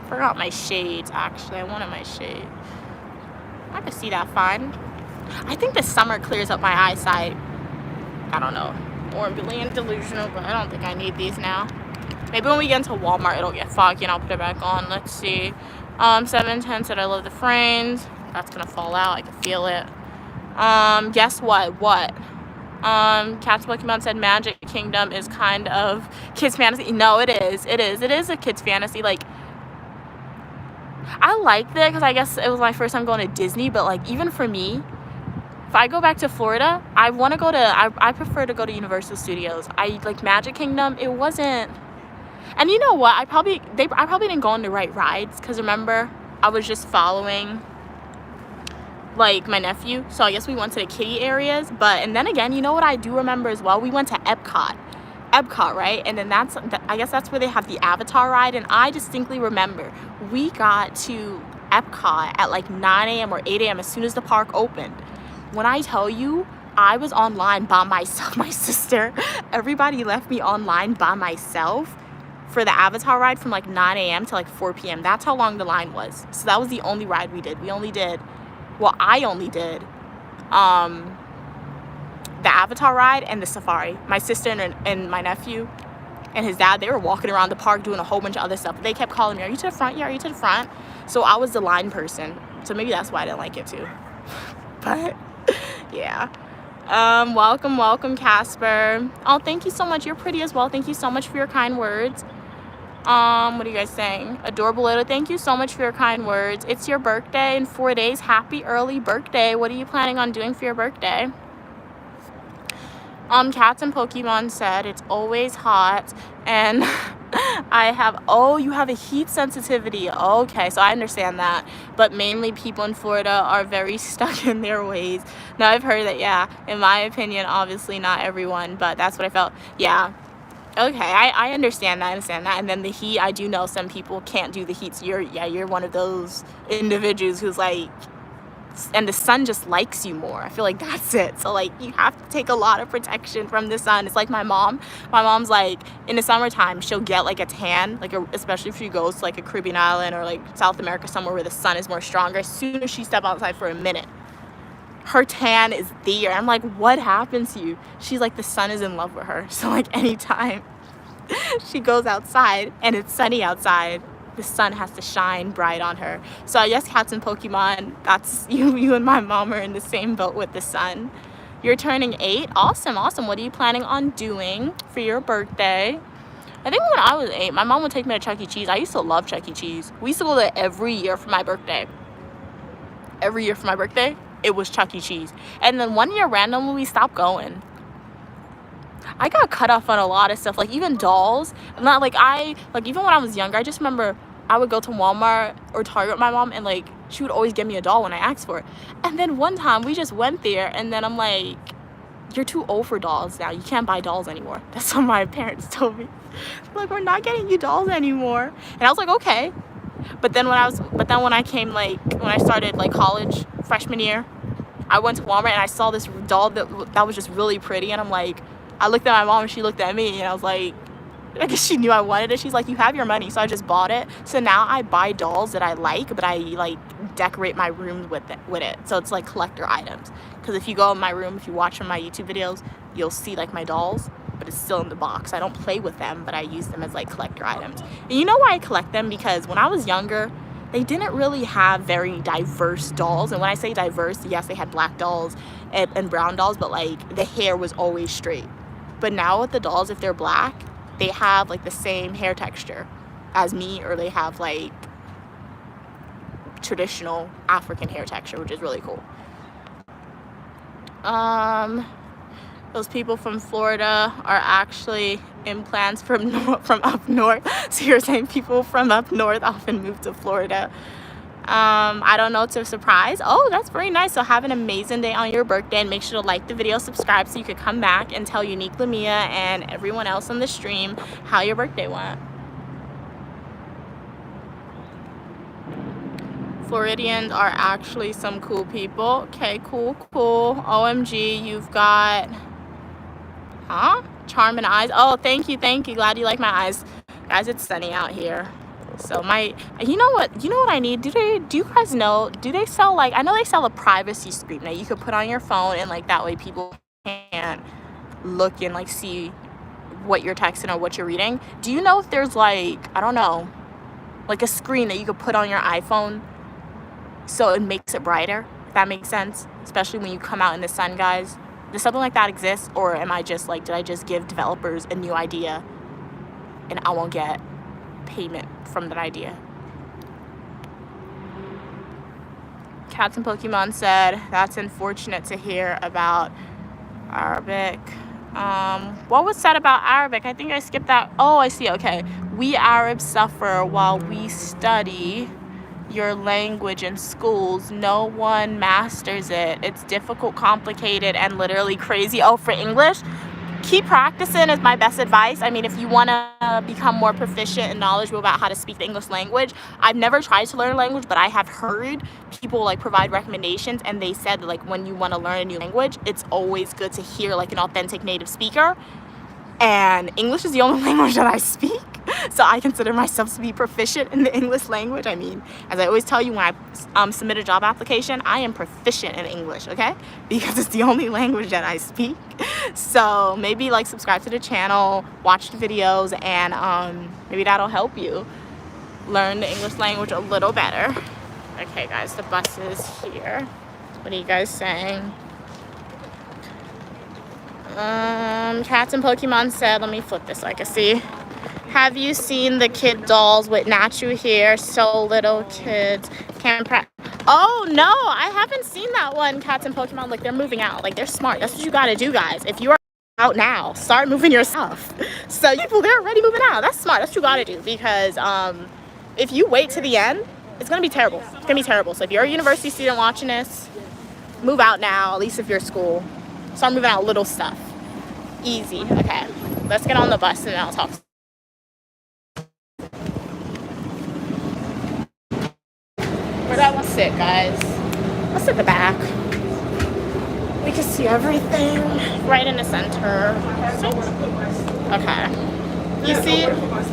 Forgot my shades, actually. I wanted my shade. I can see that fine. I think the summer clears up my eyesight. I don't know, or I'm being delusional, but I don't think I need these now. Maybe when we get into Walmart it'll get foggy and I'll put it back on. Let's see. 710 said I love the frames. That's gonna fall out, I can feel it. Guess what? Cats Pokemon said Magic Kingdom is kind of kids fantasy. No, it is a kids fantasy. Like, I liked it because I guess it was my first time going to Disney, but like, even for me, if I go back to Florida, I prefer to go to Universal Studios. I like Magic Kingdom. It wasn't, and you know what? I probably didn't go on the right rides, because remember, I was just following like my nephew. So I guess we went to the kiddie areas. And then again, you know what I do remember as well? We went to Epcot, right? And then I guess that's where they have the Avatar ride. And I distinctly remember we got to Epcot at like 9 a.m. or 8 a.m. as soon as the park opened. When I tell you, I was online by myself, my sister, everybody left me online by myself for the Avatar ride from like 9 a.m. to like 4 p.m. That's how long the line was. So that was the only ride we did. I only did the Avatar ride and the safari. My sister and my nephew and his dad, they were walking around the park doing a whole bunch of other stuff. They kept calling me, are you to the front? Yeah, are you to the front? So I was the line person. So maybe that's why I didn't like it too. But yeah. Welcome, Casper. Oh, thank you so much. You're pretty as well. Thank you so much for your kind words. What are you guys saying? Adorable little. Thank you so much for your kind words. It's your birthday in 4 days. Happy early birthday. What are you planning on doing for your birthday? Cats and Pokemon said it's always hot, and you have a heat sensitivity. Okay, so I understand that, but mainly people in Florida are very stuck in their ways. Now I've heard that, yeah, in my opinion, obviously not everyone, but that's what I felt. Yeah, okay, I understand that, and then the heat, I do know some people can't do the heat, so you're one of those individuals who's like, and the sun just likes you more. I feel like that's it. So like, you have to take a lot of protection from the sun. It's like my mom's like, in the summertime she'll get like a tan, like especially if she goes to like a Caribbean island or like South America, somewhere where the sun is more stronger. As soon as she steps outside for a minute, her tan is there. I'm like, what happened to you? She's like, the sun is in love with her. So like, anytime she goes outside and it's sunny outside, the sun has to shine bright on her. So I guess Cats and Pokemon, that's you and my mom are in the same boat with the sun. You're turning 8. Awesome. What are you planning on doing for your birthday? I think when I was 8, my mom would take me to Chuck E. Cheese. I used to love Chuck E. Cheese. We used to go there every year for my birthday. It was Chuck E. Cheese. And then one year randomly we stopped going. I got cut off on a lot of stuff, like even dolls. Not like even when I was younger, I just remember I would go to Walmart or Target with my mom, and like she would always give me a doll when I asked for it. And then one time we just went there, and then I'm like, you're too old for dolls now. You can't buy dolls anymore. That's what my parents told me. Like, we're not getting you dolls anymore. And I was like, okay. But then when I came, like, when I started like college, freshman year, I went to Walmart and I saw this doll that was just really pretty, and I'm like, I looked at my mom and she looked at me, and I was like, I guess she knew I wanted it. She's like, you have your money. So I just bought it. So now I buy dolls that I like, but I like decorate my room with it. So it's like collector items. Because if you go in my room, if you watch from my YouTube videos, you'll see like my dolls, but it's still in the box. I don't play with them, but I use them as like collector items. And you know why I collect them? Because when I was younger, they didn't really have very diverse dolls. And when I say diverse, yes, they had black dolls and brown dolls, but like the hair was always straight. But now with the dolls, if they're black, they have like the same hair texture as me, or they have like traditional African hair texture, which is really cool. Those people from Florida are actually implants from up north. So you're saying people from up north often move to Florida. I don't know, it's a surprise. Oh, that's very nice. So have an amazing day on your birthday, and make sure to like the video, subscribe, so you could come back and tell Unique Lamia and everyone else on the stream how your birthday went. Floridians are actually some cool people. Okay, cool. OMG, you've got charming eyes. Oh, thank you. Glad you like my eyes. Guys, it's sunny out here. So you know what I need? Do you guys know, do they sell, like, I know they sell a privacy screen that you could put on your phone, and like that way people can't look and like see what you're texting or what you're reading. Do you know if there's like, I don't know, like a screen that you could put on your iPhone so it makes it brighter, if that makes sense, especially when you come out in the sun, guys? Does something like that exist, or am I just like, did I just give developers a new idea and I won't get payment from that idea? Cats and Pokemon said, that's unfortunate to hear about Arabic. What was said about Arabic? I think I skipped that. Oh, I see. Okay. We Arabs suffer while we study your language in schools. No one masters it. It's difficult, complicated, and literally crazy. Oh, for English? Keep practicing is my best advice. I mean, if you want to become more proficient and knowledgeable about how to speak the English language, I've never tried to learn language, but I have heard people like provide recommendations, and they said like when you want to learn a new language, it's always good to hear like an authentic native speaker. And English is the only language that I speak, so I consider myself to be proficient in the English language. I mean, as I always tell you when I submit a job application, I am proficient in English, okay? Because it's the only language that I speak. So maybe like subscribe to the channel, watch the videos, and maybe that'll help you learn the English language a little better. Okay, guys, the bus is here. What are you guys saying? Cats and Pokemon said, let me flip this so I can see. Have you seen the kid dolls with Nachu hair? So little kids can Oh no, I haven't seen that one. Cats and Pokemon, like, they're moving out. Like, they're smart. That's what you gotta do, guys. If you are out now, start moving yourself. So people, they're already moving out. That's smart. That's what you gotta do, because if you wait to the end, it's gonna be terrible. It's gonna be terrible. So if you're a university student watching this, move out now, at least if you're at school. Start moving out little stuff. Easy. Okay, let's get on the bus and then I'll talk. Where do I want to sit, guys? Let's sit the back. We can see everything right in the center. Okay. You see,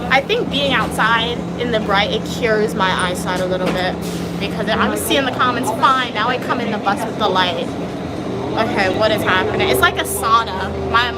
I think being outside in the bright, it cures my eyesight a little bit, because I was seeing the comments fine. Now I come in the bus with the light. Okay, what is happening? It's like a sauna. My